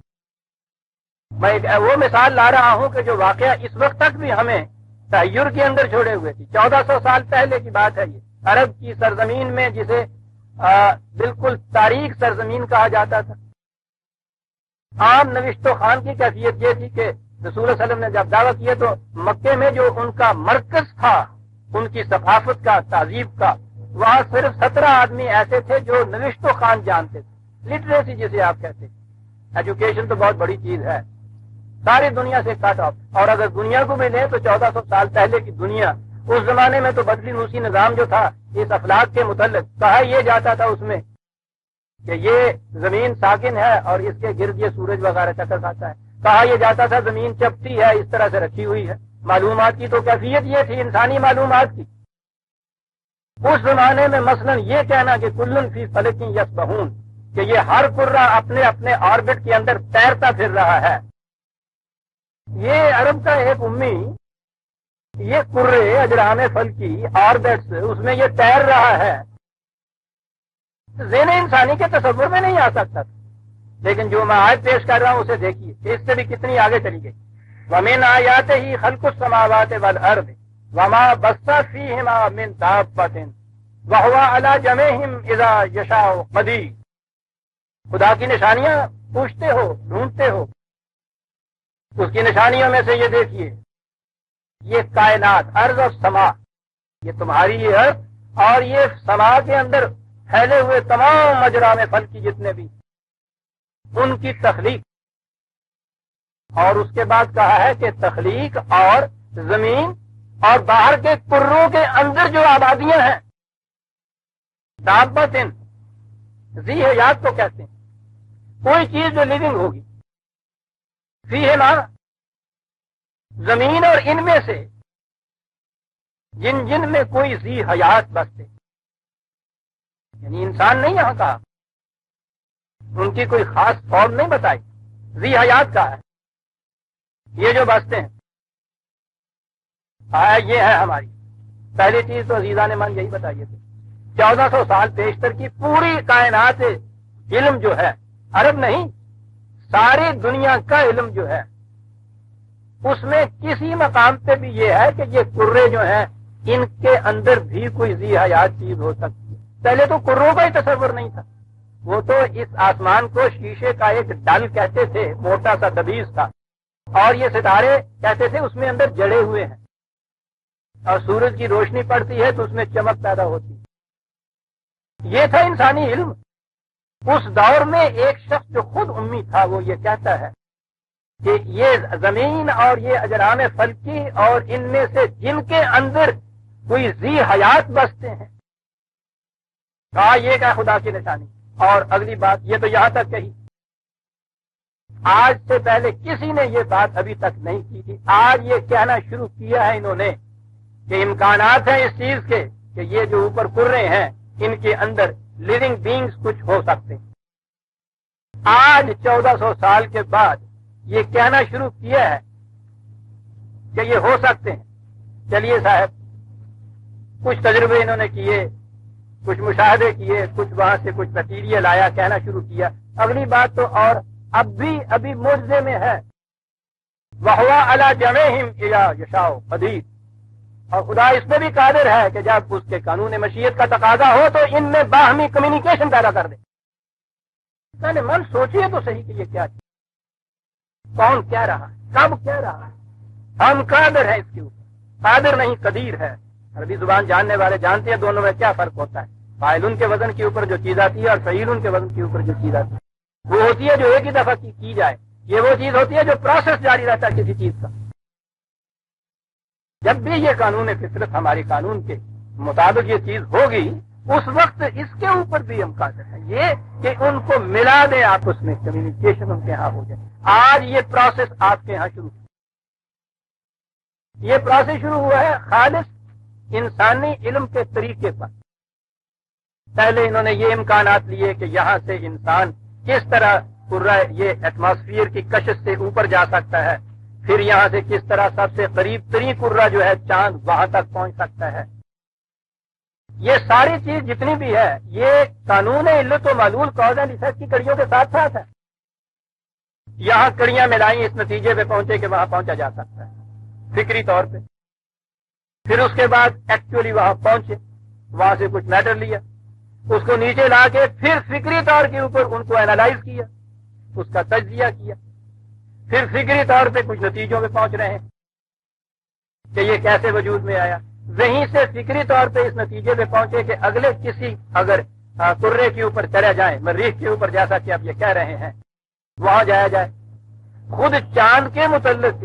Speaker 1: میں ایک وہ مثال لا رہا ہوں کہ جو واقعہ اس وقت تک بھی ہمیں تحیر کے اندر چھوڑے ہوئے تھی. 1400 سال پہلے کی بات ہے. یہ عرب کی سرزمین میں جسے بالکل تاریخ سرزمین کہا جاتا تھا. عام نوشت و خوان کی کیفیت یہ تھی کہ رسول اللہ علیہ وسلم نے جب دعویٰ کیے تو مکے میں جو ان کا مرکز تھا ان کی ثقافت کا تہذیب کا, وہاں صرف 17 آدمی ایسے تھے جو نوشت و خوان جانتے تھے. لٹریسی جسے آپ کہتے ہیں. ایجوکیشن تو بہت بڑی چیز ہے, ساری دنیا سے کٹ آف. اور اگر دنیا کو بھی لیں تو 1400 سال پہلے کی دنیا, اس زمانے میں تو بدلی نوسی نظام جو تھا اس افلاک کے متعلق کہا یہ جاتا تھا اس میں کہ یہ زمین ساکن ہے اور اس کے گرد یہ سورج وغیرہ چکر کھاتا ہے. کہا یہ جاتا تھا زمین چپٹی ہے, اس طرح سے رکھی ہوئی ہے. معلومات کی تو کیفیت یہ تھی انسانی معلومات کی. اس زمانے میں مثلا یہ کہنا کہ کلن فی فلک یسبحون, کہ یہ ہر کرہ اپنے اپنے آربٹ کے اندر تیرتا پھر رہا ہے. یہ عرب کا ایک امی یہ کرے اجرام فلکی آربٹس اس میں یہ تیر رہا ہے, ذہن انسانی کے تصور میں نہیں آ سکتا تھا. لیکن جو میں آج پیش کر رہا ہوں اسے دیکھیے کہ اس سے بھی کتنی آگے چلی گئی. وَمِنْ آيَاتِهِ خَلْقُ السَّمَاوَاتِ وَالْأَرْضِ وَمَا بَثَّ فِيهِمَا مِنْ دَابَّةٍ وَهُوَ عَلَى جَمْعِهِمْ إِذَا يَشَاءُ قَدِيرٌ. خدا کی نشانیاں پوچھتے ہو, ڈھونڈتے ہو, اس کی نشانیوں میں سے یہ دیکھیے, یہ کائنات ارض اور سما, یہ تمہاری یہ ارض اور یہ سما کے اندر پھیلے ہوئے تمام مجرام فلکی جتنے بھی, ان کی تخلیق. اور اس کے بعد کہا ہے کہ تخلیق اور زمین اور باہر کے کروں کے اندر جو آبادیاں ہیں, دابتن ذی حیات کو کہتے ہیں, کوئی چیز جو لیونگ ہوگی. فیہما زمین اور ان میں سے جن جن میں کوئی ذی حیات بستے, یعنی انسان نہیں یہاں کہا, ان کی کوئی خاص فارم نہیں بتائی, ذی حیات کا ہے. یہ جو بستے ہیں یہ ہے ہماری پہلی چیز. تو عزیزان من یہی بتائیے تھے 1400 سال پیشتر کی پوری کائنات علم جو ہے, عرب نہیں ساری دنیا کا علم جو ہے, اس میں کسی مقام پہ بھی یہ ہے کہ یہ کرے جو ہیں ان کے اندر بھی کوئی ذی حیات چیز ہو سکتی ہے. پہلے تو کروں کا ہی تصور نہیں تھا. وہ تو اس آسمان کو شیشے کا ایک ڈل کہتے تھے, موٹا سا دبیز تھا, اور یہ ستارے کہتے تھے اس میں اندر جڑے ہوئے ہیں, اور سورج کی روشنی پڑتی ہے تو اس میں چمک پیدا ہوتی ہے. یہ تھا انسانی علم. اس دور میں ایک شخص جو خود امی تھا وہ یہ کہتا ہے کہ یہ زمین اور یہ اجرام فلکی اور ان میں سے جن کے اندر کوئی ذی حیات بستے ہیں, کہا یہ کیا خدا کی نشانی. اور اگلی بات یہ تو یہاں تک کہی, آج سے پہلے کسی نے یہ بات ابھی تک نہیں کی تھی. آج یہ کہنا شروع کیا ہے انہوں نے کہ امکانات ہیں اس چیز کے کہ یہ جو اوپر کرے ہیں ان کے اندر لیونگ بینگز کچھ ہو سکتے ہیں. آج 1400 سال کے بعد یہ کہنا شروع کیا ہے کہ یہ ہو سکتے ہیں. چلیے صاحب, کچھ تجربے انہوں نے کیے, کچھ مشاہدے کیے, کچھ وہاں سے کچھ مٹیریل آیا, کہنا شروع کیا. اگلی بات تو اور ابھی معجزے میں ہے, وَهُوَ عَلَى جَمْعِهِمْ إِذَا يَشَاءُ قَدِيرٌ. اور خدا اس میں بھی قادر ہے کہ جب اس کے قانون مشیت کا تقاضا ہو تو ان میں باہمی کمیونیکیشن پیدا کر دے. میں نے من سوچیے تو صحیح کہ یہ کیا چیز, کون کہہ رہا ہے, کب کہہ رہا ہے. ہم قادر ہیں اس کے اوپر, قادر نہیں قدیر ہے. عربی زبان جاننے والے جانتے ہیں دونوں میں کیا فرق ہوتا ہے. فاعل کے وزن کے اوپر جو چیز آتی ہے اور فعیل کے وزن کے اوپر جو چیز آتی ہے وہ ہوتی ہے جو ایک ہی دفعہ کی جائے. یہ وہ چیز ہوتی ہے جو پروسیس جاری رہتا ہے کسی چیز کا. جب بھی یہ قانون فطرت ہماری قانون کے مطابق یہ چیز ہوگی اس وقت اس کے اوپر بھی ہم قادر ہیں یہ کہ ان کو ملا دیں آپس میں, کمیونیکیشن ان کے ہاں ہو جائے. آج یہ پروسیس آپ کے ہاں شروع, یہ پروسیس شروع ہوا ہے خالص انسانی علم کے طریقے پر. پہلے انہوں نے یہ امکانات لیے کہ یہاں سے انسان کس طرح یہ ایٹماسفیئر کی کشش سے اوپر جا سکتا ہے, پھر یہاں سے کس طرح سب سے قریب ترین کرہ جو ہے چاند وہاں تک پہنچ سکتا ہے. یہ ساری چیز جتنی بھی ہے یہ قانون علت و معلول کاز اینڈ ایفیکٹ کی کڑیوں کے ساتھ ساتھ ہے. یہاں کڑیاں ملائیں اس نتیجے پہ پہنچے کہ وہاں پہنچا جا سکتا ہے فکری طور پہ. پھر اس کے بعد ایکچولی وہاں پہنچے, وہاں سے کچھ میٹر لیا, اس کو نیچے لا کے پھر فکری طور کے اوپر ان کو اینالائز کیا, اس کا تجزیہ کیا, پھر فکری طور پہ کچھ نتیجوں پہ پہنچ رہے ہیں کہ یہ کیسے وجود میں آیا. وہیں سے فکری طور پہ اس نتیجے پہ پہنچے کہ اگلے کسی اگر کرے کے اوپر چلے جائیں, مریخ کے اوپر, جیسا کہ آپ یہ کہہ رہے ہیں, وہاں جایا جائے. خود چاند کے متعلق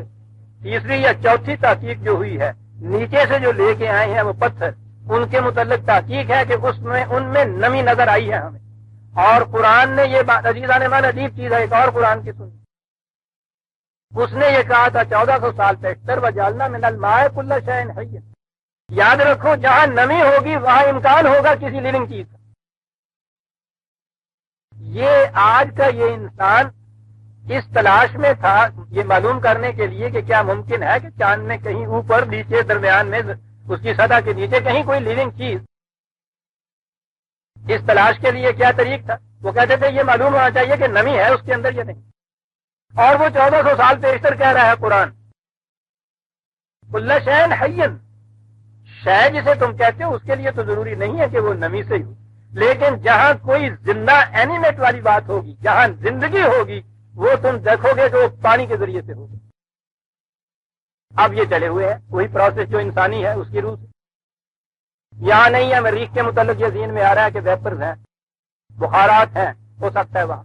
Speaker 1: تیسری یا چوتھی تحقیق جو ہوئی ہے, نیچے سے جو لے کے آئے ہیں وہ پتھر, ان کے متعلق تحقیق ہے کہ ان میں نمی نظر آئی ہے ہمیں. اور قرآن نے یہ بات, عزیزان ایمان عجیب چیز ہے, ایک اور قرآن کی سنی, اس نے یہ کہا تھا 1400 سال پہلے وجعلنا من الماء کل شیء حی. یاد رکھو جہاں نمی ہوگی وہاں امکان ہوگا کسی لیونگ چیز کا. یہ آج کا یہ انسان اس تلاش میں تھا یہ معلوم کرنے کے لیے کہ کیا ممکن ہے کہ چاند میں کہیں اوپر نیچے درمیان میں اس کی سطح کے نیچے کہیں کوئی لیونگ چیز. اس تلاش کے لیے کیا طریق تھا؟ وہ کہتے تھے یہ معلوم ہونا چاہیے کہ نمی ہے اس کے اندر یا نہیں. اور وہ 1400 سال پیشتر کہہ رہا ہے قرآن, کل شیء حی. شے جسے تم کہتے ہو اس کے لیے تو ضروری نہیں ہے کہ وہ نمی سے ہی ہو, لیکن جہاں کوئی زندہ اینیمیٹ والی بات ہوگی, جہاں زندگی ہوگی, وہ تم دیکھو گے کہ وہ پانی کے ذریعے سے ہوگی. اب یہ چلے ہوئے ہیں وہی پروسیس جو انسانی ہے اس کی روح سے. یہاں نہیں ہے مریخ کے متعلق یہ ذہن میں آ رہا ہے کہ ویپرز ہیں, بخارات ہیں, ہو سکتا ہے وہاں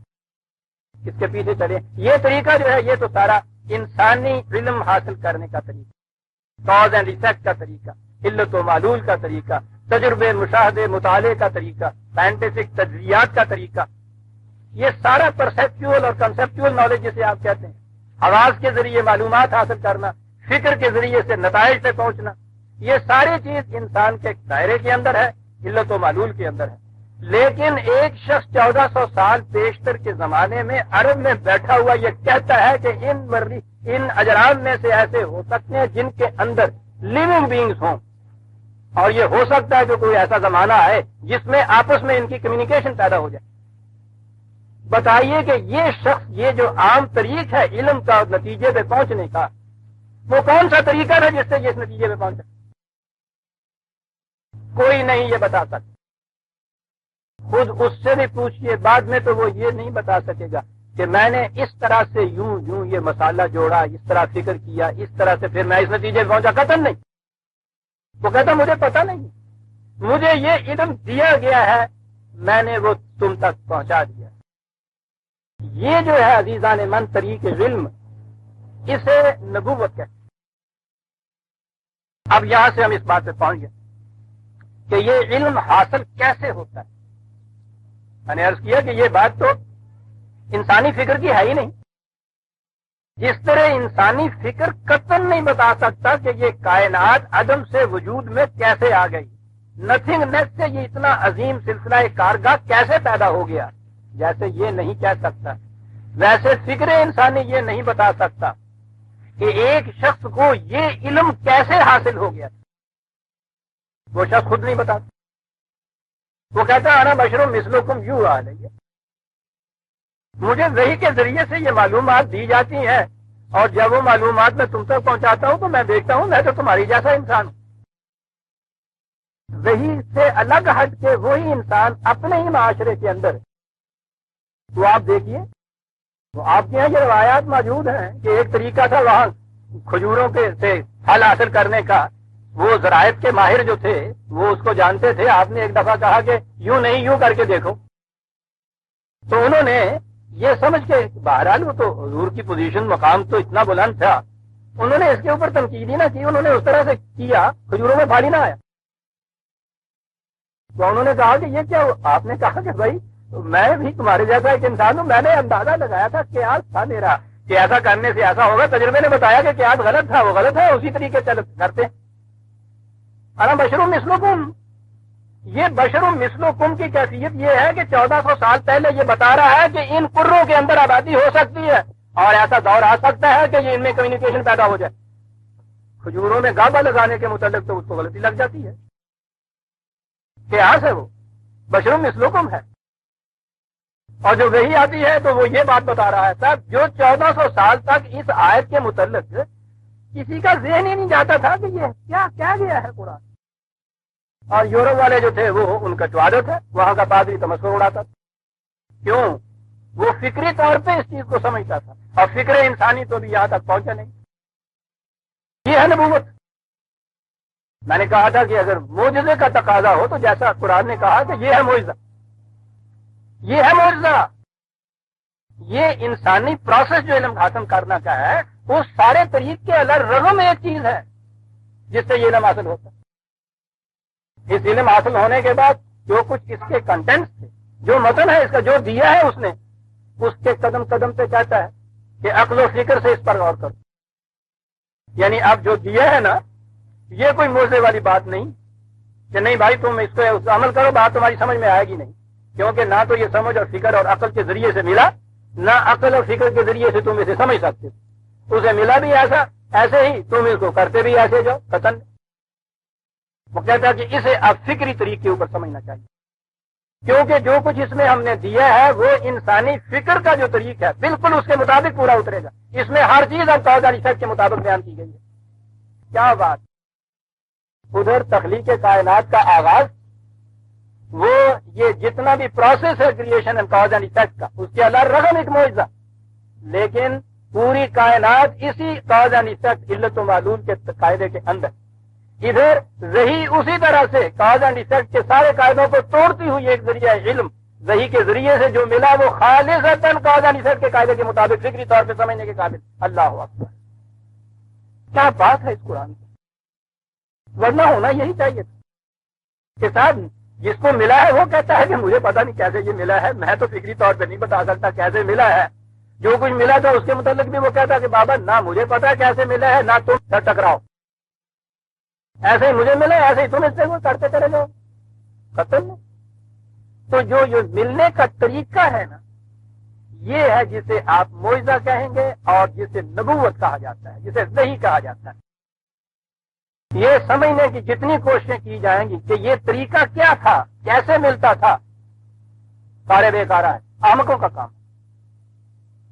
Speaker 1: اس کے پیچھے چلے. یہ طریقہ جو ہے یہ تو سارا انسانی علم حاصل کرنے کا طریقہ, کاز اینڈ ایفیکٹ کا طریقہ, علت و معلول کا طریقہ, تجربے, مشاہدے, مطالعے کا طریقہ, سائنٹیفک تجزیات کا طریقہ, یہ سارا پرسیپچول اور کنسیپچول نالج جسے آپ کہتے ہیں, حواس کے ذریعے معلومات حاصل کرنا, فکر کے ذریعے سے نتائج پہ پہنچنا, یہ ساری چیز انسان کے دائرے کے اندر ہے, علت و معلول کے اندر ہے. لیکن ایک شخص 1400 سال پیشتر کے زمانے میں عرب میں بیٹھا ہوا یہ کہتا ہے کہ ان اجرام میں سے ایسے ہو سکتے ہیں جن کے اندر لیونگ بینگز ہوں, اور یہ ہو سکتا ہے کہ کوئی ایسا زمانہ ہے جس میں آپس میں ان کی کمیونیکیشن پیدا ہو جائے. بتائیے کہ یہ شخص, یہ جو عام طریق ہے علم کا نتیجے پہ پہنچنے کا, وہ کون سا طریقہ ہے جس سے یہ اس نتیجے پہ پہنچا؟ کوئی نہیں یہ بتا سکتا. خود اس سے بھی پوچھئے بعد میں تو وہ یہ نہیں بتا سکے گا کہ میں نے اس طرح سے یوں یہ مسالہ جوڑا, اس طرح فکر کیا, اس طرح سے پھر میں اس نتیجے پہ پہنچا. قطعاً نہیں. وہ کہتا مجھے پتا نہیں, مجھے یہ علم دیا گیا ہے, میں نے وہ تم تک پہنچا دیا. یہ جو ہے عزیزان من طریق علم, اسے نبوت کہتے ہیں. اب یہاں سے ہم اس بات پہ پہنچ گئے کہ یہ علم حاصل کیسے ہوتا ہے. میں نے عرض کیا کہ یہ بات تو انسانی فکر کی ہے ہی نہیں. جس طرح انسانی فکر قطعاً نہیں بتا سکتا کہ یہ کائنات عدم سے وجود میں کیسے آ گئی, نتھنگ نیس سے یہ اتنا عظیم سلسلہ کارگاہ کیسے پیدا ہو گیا, جیسے یہ نہیں کہہ سکتا, ویسے فکر انسانی یہ نہیں بتا سکتا کہ ایک شخص کو یہ علم کیسے حاصل ہو گیا. وہ شخص خود نہیں بتاتا. وہ کہتا ہے انا بشر مثلکم یوں آ رہی ہے, مجھے وحی کے ذریعے سے یہ معلومات دی جاتی ہیں, اور جب وہ معلومات میں تم تک پہنچاتا ہوں تو میں دیکھتا ہوں میں تو تمہاری جیسا انسان ہوں. وحی سے الگ ہٹ کے وہی انسان اپنے ہی معاشرے کے اندر. تو آپ دیکھیے, تو آپ کے یہاں یہ روایات موجود ہیں کہ ایک طریقہ تھا وہاں کھجوروں کے سے پھل حاصل کرنے کا. وہ ذرائع کے ماہر جو تھے وہ اس کو جانتے تھے. آپ نے ایک دفعہ کہا کہ یوں نہیں یوں کر کے دیکھو, تو انہوں نے یہ سمجھ کے, بہرحال وہ تو حضور کی پوزیشن مقام تو اتنا بلند تھا, انہوں نے اس کے اوپر تنقید ہی نہ کی, انہوں نے اس طرح سے کیا کھجوروں میں پھل ہی نہ آیا. تو انہوں نے کہا کہ یہ کیا, آپ نے کہا کہ بھائی میں بھی تمہارے جیسا ایک انسان ہوں, میں نے اندازہ لگایا تھا قیاس تھا میرا کہ ایسا کرنے سے ایسا ہوگا, تجربے نے بتایا کہ قیاس غلط تھا, وہ غلط ہے, اسی طریقے سے کرتے. انا بشر مثلکم, یہ بشر مثلکم کی کیفیت یہ ہے کہ 1400 سال پہلے یہ بتا رہا ہے کہ ان قروں کے اندر آبادی ہو سکتی ہے, اور ایسا دور آ سکتا ہے کہ یہ ان میں کمیونیکیشن پیدا ہو جائے. کھجوروں میں گابا لگانے کے متعلق تو اس کو غلطی لگ جاتی ہے, قیاس ہے, وہ بشر مثلکم ہے. اور جو وہی آتی ہے تو وہ یہ بات بتا رہا ہے صاحب جو 1400 سال تک اس آیت کے متعلق کسی کا ذہن ہی نہیں جاتا تھا کہ یہ کیا گیا ہے قرآن. اور یورپ والے جو تھے وہ ان کا عادت ہے وہاں کا پادری تمسخر اڑاتا تھا. کیوں؟ وہ فکری طور پہ اس چیز کو سمجھتا تھا اور فکر انسانی تو بھی یہاں تک پہنچا نہیں. یہ ہے نبوت. میں نے کہا تھا کہ اگر معجزے کا تقاضا ہو تو جیسا قرآن نے کہا کہ یہ ہے معجزہ، یہ ہے معجزہ، یہ انسانی پروسیس جو علم حاصل کرنا کا ہے وہ سارے طریق کے رغم ایک چیز ہے جس سے یہ علم حاصل ہوتا ہے. اس علم حاصل ہونے کے بعد جو کچھ اس کے کنٹینٹس تھے، جو متن ہے اس کا جو دیا ہے اس نے، اس کے قدم قدم پہ کہتا ہے کہ عقل و فکر سے اس پر غور کرو. یعنی اب جو دیا ہے نا یہ کوئی موزے والی بات نہیں کہ نہیں بھائی تم اس کو عمل کرو بات تمہاری سمجھ میں آئے گی نہیں، کیونکہ نہ تو یہ سمجھ اور فکر اور عقل کے ذریعے سے ملا، نہ عقل اور فکر کے ذریعے سے تم اسے سمجھ سکتے. اسے ملا بھی ایسے ہی تم اس کو کرتے بھی ایسے جاؤ قطن. وہ کہتا ہے کہ اسے اب فکری طریقے کے اوپر سمجھنا چاہیے، کیونکہ جو کچھ اس میں ہم نے دیا ہے وہ انسانی فکر کا جو طریق ہے بالکل اس کے مطابق پورا اترے گا. اس میں ہر چیز اب توجہ کے مطابق بیان کی گئی ہے. کیا بات. ادھر تخلیق کائنات کا آغاز، وہ یہ جتنا بھی پروسیس ہے creation and cause and effect کا، اس کے رغم ایک معجزہ، لیکن پوری کائنات اسی کاز اینڈ ایفیکٹ علت و معلول کے قاعدے کے اندر. ادھر وحی اسی طرح سے کاز اینڈ ایفیکٹ کے سارے قاعدوں کو توڑتی ہوئی ایک ذریعہ علم وحی کے ذریعے سے جو ملا وہ خالصتاً کاز اینڈ ایفیکٹ کے قاعدے کے مطابق فکری طور پہ سمجھنے کے قابل. اللہ اکبر. کیا بات ہے اس قرآن کی. ورنہ ہونا یہی چاہیے تھا کہ صاحب جس کو ملا ہے وہ کہتا ہے کہ مجھے پتا نہیں کیسے یہ ملا ہے، میں تو فکری طور پہ نہیں بتا سکتا کیسے ملا ہے. جو کچھ ملا تھا اس کے متعلق بھی وہ کہتا کہ بابا نہ مجھے پتا کیسے ملا ہے نہ تم ٹکراؤ، ایسے ہی مجھے ملا ایسے ہی تم اس سے وہ کرتے چلے جاؤ قتل. تو جو ملنے کا طریقہ ہے نا یہ ہے جسے آپ معجزہ کہیں گے اور جسے نبوت کہا جاتا ہے، جسے وحی کہا جاتا ہے. یہ سمجھنے کی جتنی کوششیں کی جائیں گی کہ یہ طریقہ کیا تھا، کیسے ملتا تھا، سارے بیکار ہے، احمقوں کا کام.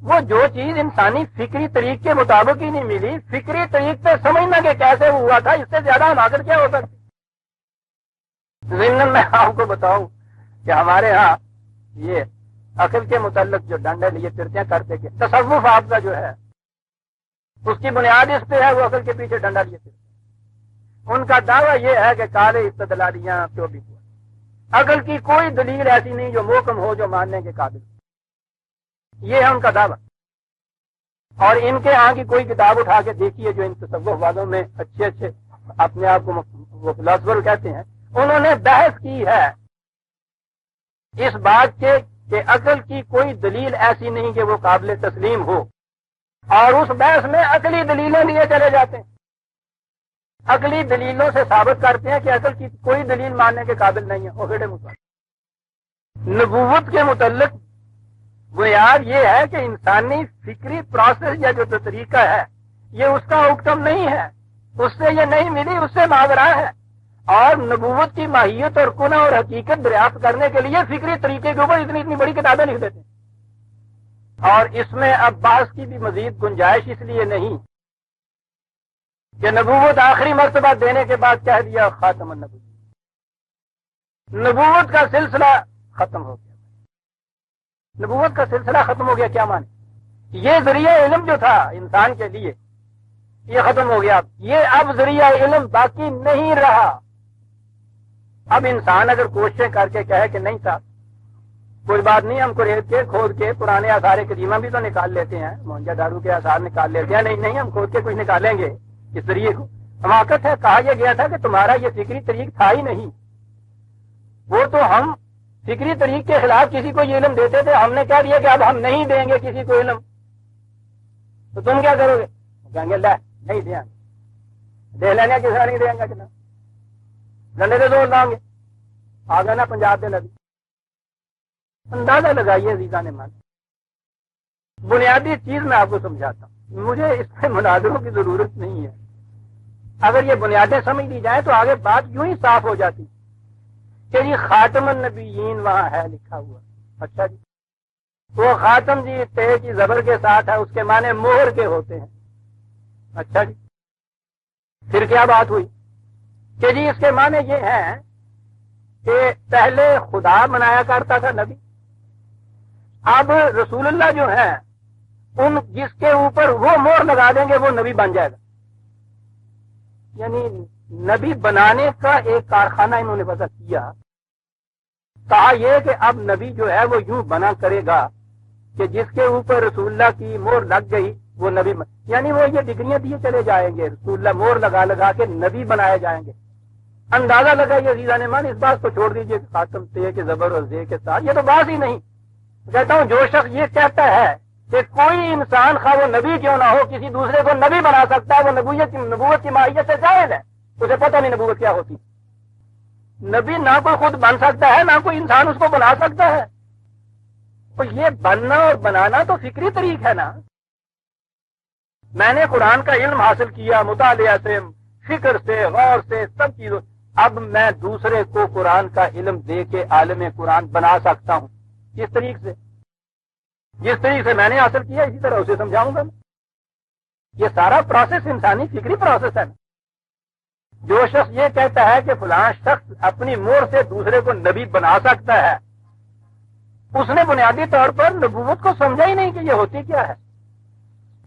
Speaker 1: وہ جو چیز انسانی فکری طریق کے مطابق ہی نہیں ملی، فکری طریق سے سمجھنا کہ کیسے ہوا تھا، اس سے زیادہ حماقت کیا ہو سکتی. ضمن میں آپ کو بتاؤں کہ ہمارے ہاں یہ عقل کے متعلق جو ڈنڈے لیے پھرتے ہیں کرتے کہ تصوف آپ کا جو ہے اس کی بنیاد اس پہ ہے وہ عقل کے پیچھے ڈنڈا لیے پھرتے. ان کا دعویٰ یہ ہے کہ کالے استدلالیاں کیوں بھی ہوا، عقل کی کوئی دلیل ایسی نہیں جو محکم ہو جو ماننے کے قابل. یہ ہے ان کا دعویٰ. اور ان کے ہاں کی کوئی کتاب اٹھا کے دیکھیے جو ان تصوف والوں میں اچھے اپنے آپ کو وہ فلاسفر کہتے ہیں، انہوں نے بحث کی ہے اس بات کے کہ عقل کی کوئی دلیل ایسی نہیں کہ وہ قابل تسلیم ہو، اور اس بحث میں عقلی دلیلیں لیے چلے جاتے ہیں. عقلی دلیلوں سے ثابت کرتے ہیں کہ عقل کی کوئی دلیل ماننے کے قابل نہیں ہے. اور نبوت کے متعلق بنیاد یہ ہے کہ انسانی فکری پروسیس یا جو طریقہ ہے یہ اس کا حکم نہیں ہے، اس سے یہ نہیں ملی، اس سے ماورا ہے. اور نبوت کی ماہیت اور کنہ اور حقیقت دریافت کرنے کے لیے فکری طریقے کے اوپر اتنی بڑی کتابیں لکھ دیتے ہیں. اور اس میں اب بحث کی بھی مزید گنجائش اس لیے نہیں کہ نبوت آخری مرتبہ دینے کے بعد کہہ دیا خاتم النبی، نبوت کا سلسلہ ختم ہو گیا. نبوت کا سلسلہ ختم ہو گیا کیا مانے؟ یہ ذریعہ علم جو تھا انسان کے لیے یہ ختم ہو گیا. یہ اب ذریعہ علم باقی نہیں رہا. اب انسان اگر کوششیں کر کے کہے کہ نہیں صاحب کوئی بات نہیں، ہم کو ریت کے کھود کے پرانے آثار قدیمہ بھی تو نکال لیتے ہیں، مونجا دارو کے آثار نکال لیتے ہیں. نہیں ہم کھود کے کچھ نکالیں گے اس ذریعے کو. حماقت ہے. کہا یہ گیا تھا کہ تمہارا یہ فکری طریق تھا ہی نہیں. وہ تو ہم فکری طریق کے خلاف کسی کو یہ علم دیتے تھے، ہم نے کہہ دیا کہ اب ہم نہیں دیں گے کسی کو علم. تو تم کیا کرو گے؟ کہیں گے اللہ نہیں دیں گے، دے لینا کس طرح نہیں دیں گا جناب، ڈنڈے سے زور لاؤں گے. آ گیا نا پنجاب کے نبی. اندازہ لگائیے عزیزان نے مان. بنیادی چیز میں آپ کو سمجھاتا ہوں، مجھے اس میں مناظروں کی ضرورت نہیں ہے. اگر یہ بنیادیں سمجھ لی جائیں تو آگے بات یوں ہی صاف ہو جاتی کہ جی خاتم النبیین وہاں ہے لکھا ہوا. اچھا جی وہ خاتم جی تے کی زبر کے ساتھ ہے، اس کے معنی مہر کے ہوتے ہیں۔ اچھا جی، پھر کیا بات ہوئی کہ جی اس کے معنی یہ ہیں کہ پہلے خدا بنایا کرتا تھا نبی، اب رسول اللہ جو ہیں ان جس کے اوپر وہ مہر لگا دیں گے وہ نبی بن جائے گا۔ یعنی نبی بنانے کا ایک کارخانہ انہوں نے وضع کیا، کہا یہ کہ اب نبی جو ہے وہ یوں بنا کرے گا کہ جس کے اوپر رسول اللہ کی مہر لگ گئی وہ نبی یعنی وہ یہ ڈگریاں دیے چلے جائیں گے، رسول اللہ مہر لگا لگا کے نبی بنائے جائیں گے۔ اندازہ لگائیے عزیزان مان، اس بات کو چھوڑ دیجئے کہ خاتم تے کے زبر اور زے کے ساتھ، یہ تو بات ہی نہیں۔ کہتا ہوں جو شخص یہ کہتا ہے کہ کوئی انسان خواہ وہ نبی کیوں نہ ہو کسی دوسرے کو نبی بنا سکتا ہے، وہ نبوت کی ماہیت سے جاہل ہے، اسے پتہ نہیں نبوت کیا ہوتی۔ نبی نہ کوئی خود بن سکتا ہے نہ کوئی انسان اس کو بنا سکتا ہے، تو یہ بننا اور بنانا تو فکری طریق ہے نا۔ میں نے قرآن کا علم حاصل کیا مطالعہ سے، فکر سے، غور سے، سب چیزوں، اب میں دوسرے کو قرآن کا علم دے کے عالم قرآن بنا سکتا ہوں۔ کس طریق سے؟ جس طریقے سے میں نے حاصل کیا اسی طرح اسے سمجھاؤں گا۔ یہ سارا پروسیس انسانی فکری پروسیس ہے۔ جو شخص یہ کہتا ہے کہ فلاں شخص اپنی مہر سے دوسرے کو نبی بنا سکتا ہے، اس نے بنیادی طور پر نبوت کو سمجھا ہی نہیں کہ یہ ہوتی کیا ہے۔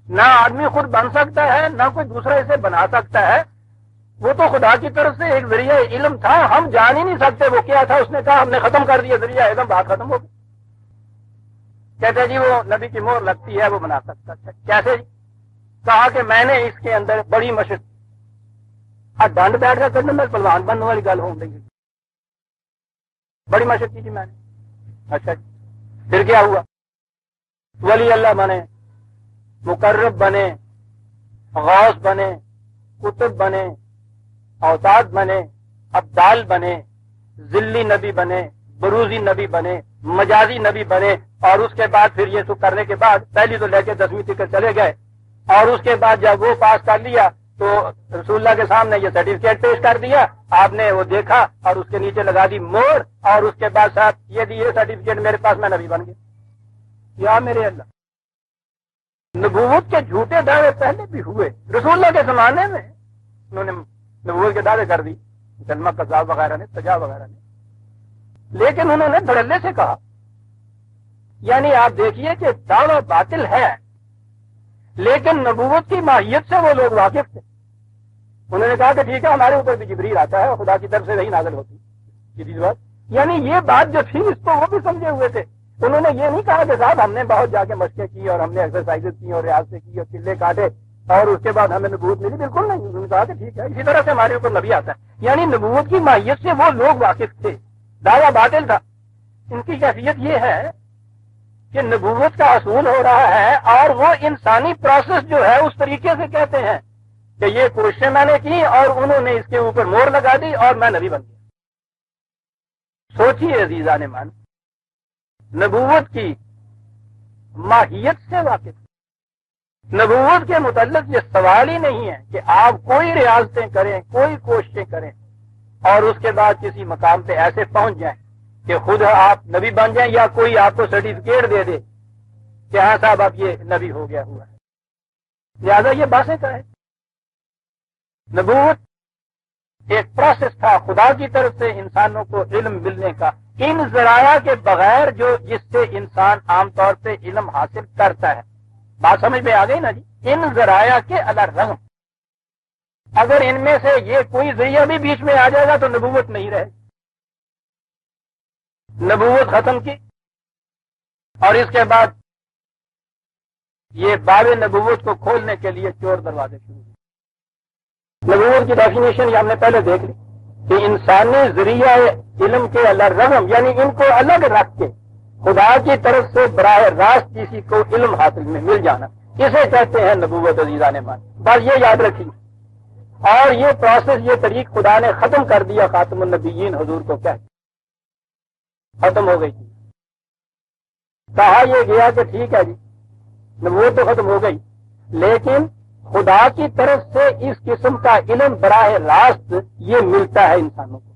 Speaker 1: نہ آدمی خود بن سکتا ہے نہ کوئی دوسرا اسے بنا سکتا ہے، وہ تو خدا کی طرف سے ایک ذریعہ علم تھا، ہم جان ہی نہیں سکتے وہ کیا تھا۔ اس نے کہا ہم نے ختم کر دیا ذریعہ علم، بات ختم ہو گئی۔ کہتے جی وہ نبی کی مہر لگتی ہے وہ بنا سکتا ہے۔ کیسے؟ کہا کہ میں نے اس کے اندر بڑی مشق ڈنڈ بیٹھ کر کرنے میں پلوان بننے والی گل ہو گئی، بڑی مشق کی تھی میں نے۔ اچھا جی، پھر کیا ہوا؟ ولی اللہ بنے، مقرب بنے، غوث بنے، کتب بنے، اوتاد بنے، ابدال بنے، ذلی نبی بنے، بروزی نبی بنے، مجازی نبی بنے، اور اس کے بعد پھر یہ سب کرنے کے بعد پہلی تو لے کے 10ویں تک چلے گئے، اور اس کے بعد جب وہ پاس کر لیا تو رسول اللہ کے سامنے یہ سرٹیفکیٹ پیش کر دیا، آپ نے وہ دیکھا اور اس کے نیچے لگا دی مہر، اور اس کے بعد صاحب یہ سرٹیفکیٹ میرے پاس، میں نبی بن گیا۔ یا میرے اللہ، نبوت کے جھوٹے دعوے پہلے بھی ہوئے رسول اللہ کے زمانے میں، انہوں نے نبوت کے دعوے کر دی، کلمہ قذاب وغیرہ نے، تجاب وغیرہ نے، لیکن انہوں نے دھڑلے سے کہا۔ یعنی آپ دیکھیے کہ دعویٰ باطل ہے لیکن نبوت کی ماہیت سے وہ لوگ واقف تھے۔ انہوں نے کہا کہ ٹھیک ہے ہمارے اوپر بھی جبریل آتا ہے، خدا کی طرف سے وہی نازل ہوتی سیدھی بات۔ یعنی یہ بات جو تھی اس کو وہ بھی سمجھے ہوئے تھے۔ انہوں نے یہ نہیں کہا کہ صاحب ہم نے بہت جا کے مشقیں کی اور ہم نے ایکسرسائز کی اور ریاض سے کی اور چلے کاٹے اور اس کے بعد ہمیں نبوت ملی، بالکل نہیں۔ انہوں نے کہا کہ ٹھیک ہے اسی طرح سے ہمارے اوپر نبی آتا ہے۔ یعنی نبوت کی ماہیت سے وہ لوگ واقف تھے، دعویٰ باطل تھا۔ ان کی کیفیت یہ ہے کہ نبوت کا حصول ہو رہا ہے اور وہ انسانی پروسیس جو ہے اس طریقے سے کہتے ہیں کہ یہ کوششیں میں نے کی اور انہوں نے اس کے اوپر مہر لگا دی اور میں نبی بن گیا۔ سوچیے عزیزان مان، نبوت کی ماہیت سے واقف، نبوت کے متعلق یہ سوال ہی نہیں ہے کہ آپ کوئی ریاضتیں کریں، کوئی کوششیں کریں اور اس کے بعد کسی مقام پہ ایسے پہنچ جائیں کہ خود آپ نبی بن جائیں یا کوئی آپ کو سرٹیفکیٹ دے دے کہ ہاں صاحب آپ یہ نبی ہو گیا ہوا ہے۔ لہٰذا یہ باتیں کریں۔ نبوت ایک پروسیس تھا خدا کی طرف سے انسانوں کو علم ملنے کا، ان ذرائع کے بغیر جس سے انسان عام طور پہ علم حاصل کرتا ہے۔ بات سمجھ میں آ گئی نا جی؟ ان ذرائع کے الرغم اگر ان میں سے یہ کوئی ذریعہ بھی بیچ میں آ جائے گا تو نبوت نہیں رہے، نبوت ختم کی۔ اور اس کے بعد یہ باب نبوت کو کھولنے کے لیے چور دروازے شروع ہوئے۔ نبوت کی ڈیفینیشن یہ ہم نے پہلے دیکھ لی کہ انسانی ذریعہ علم کے الرغم، یعنی ان کو الگ رکھ کے خدا کی طرف سے براہ راست کسی کو علم حاصل میں مل جانا، اسے کہتے ہیں نبوت عزیزان مان۔ بس یہ یاد رکھیے۔ اور یہ پروسیس، یہ طریق خدا نے ختم کر دیا خاتم النبیین حضور کو کہہ، ختم ہو گئی تھی۔ کہا یہ گیا کہ ٹھیک ہے جی نبوت تو ختم ہو گئی، لیکن خدا کی طرف سے اس قسم کا علم براہ راست یہ ملتا ہے انسانوں کو،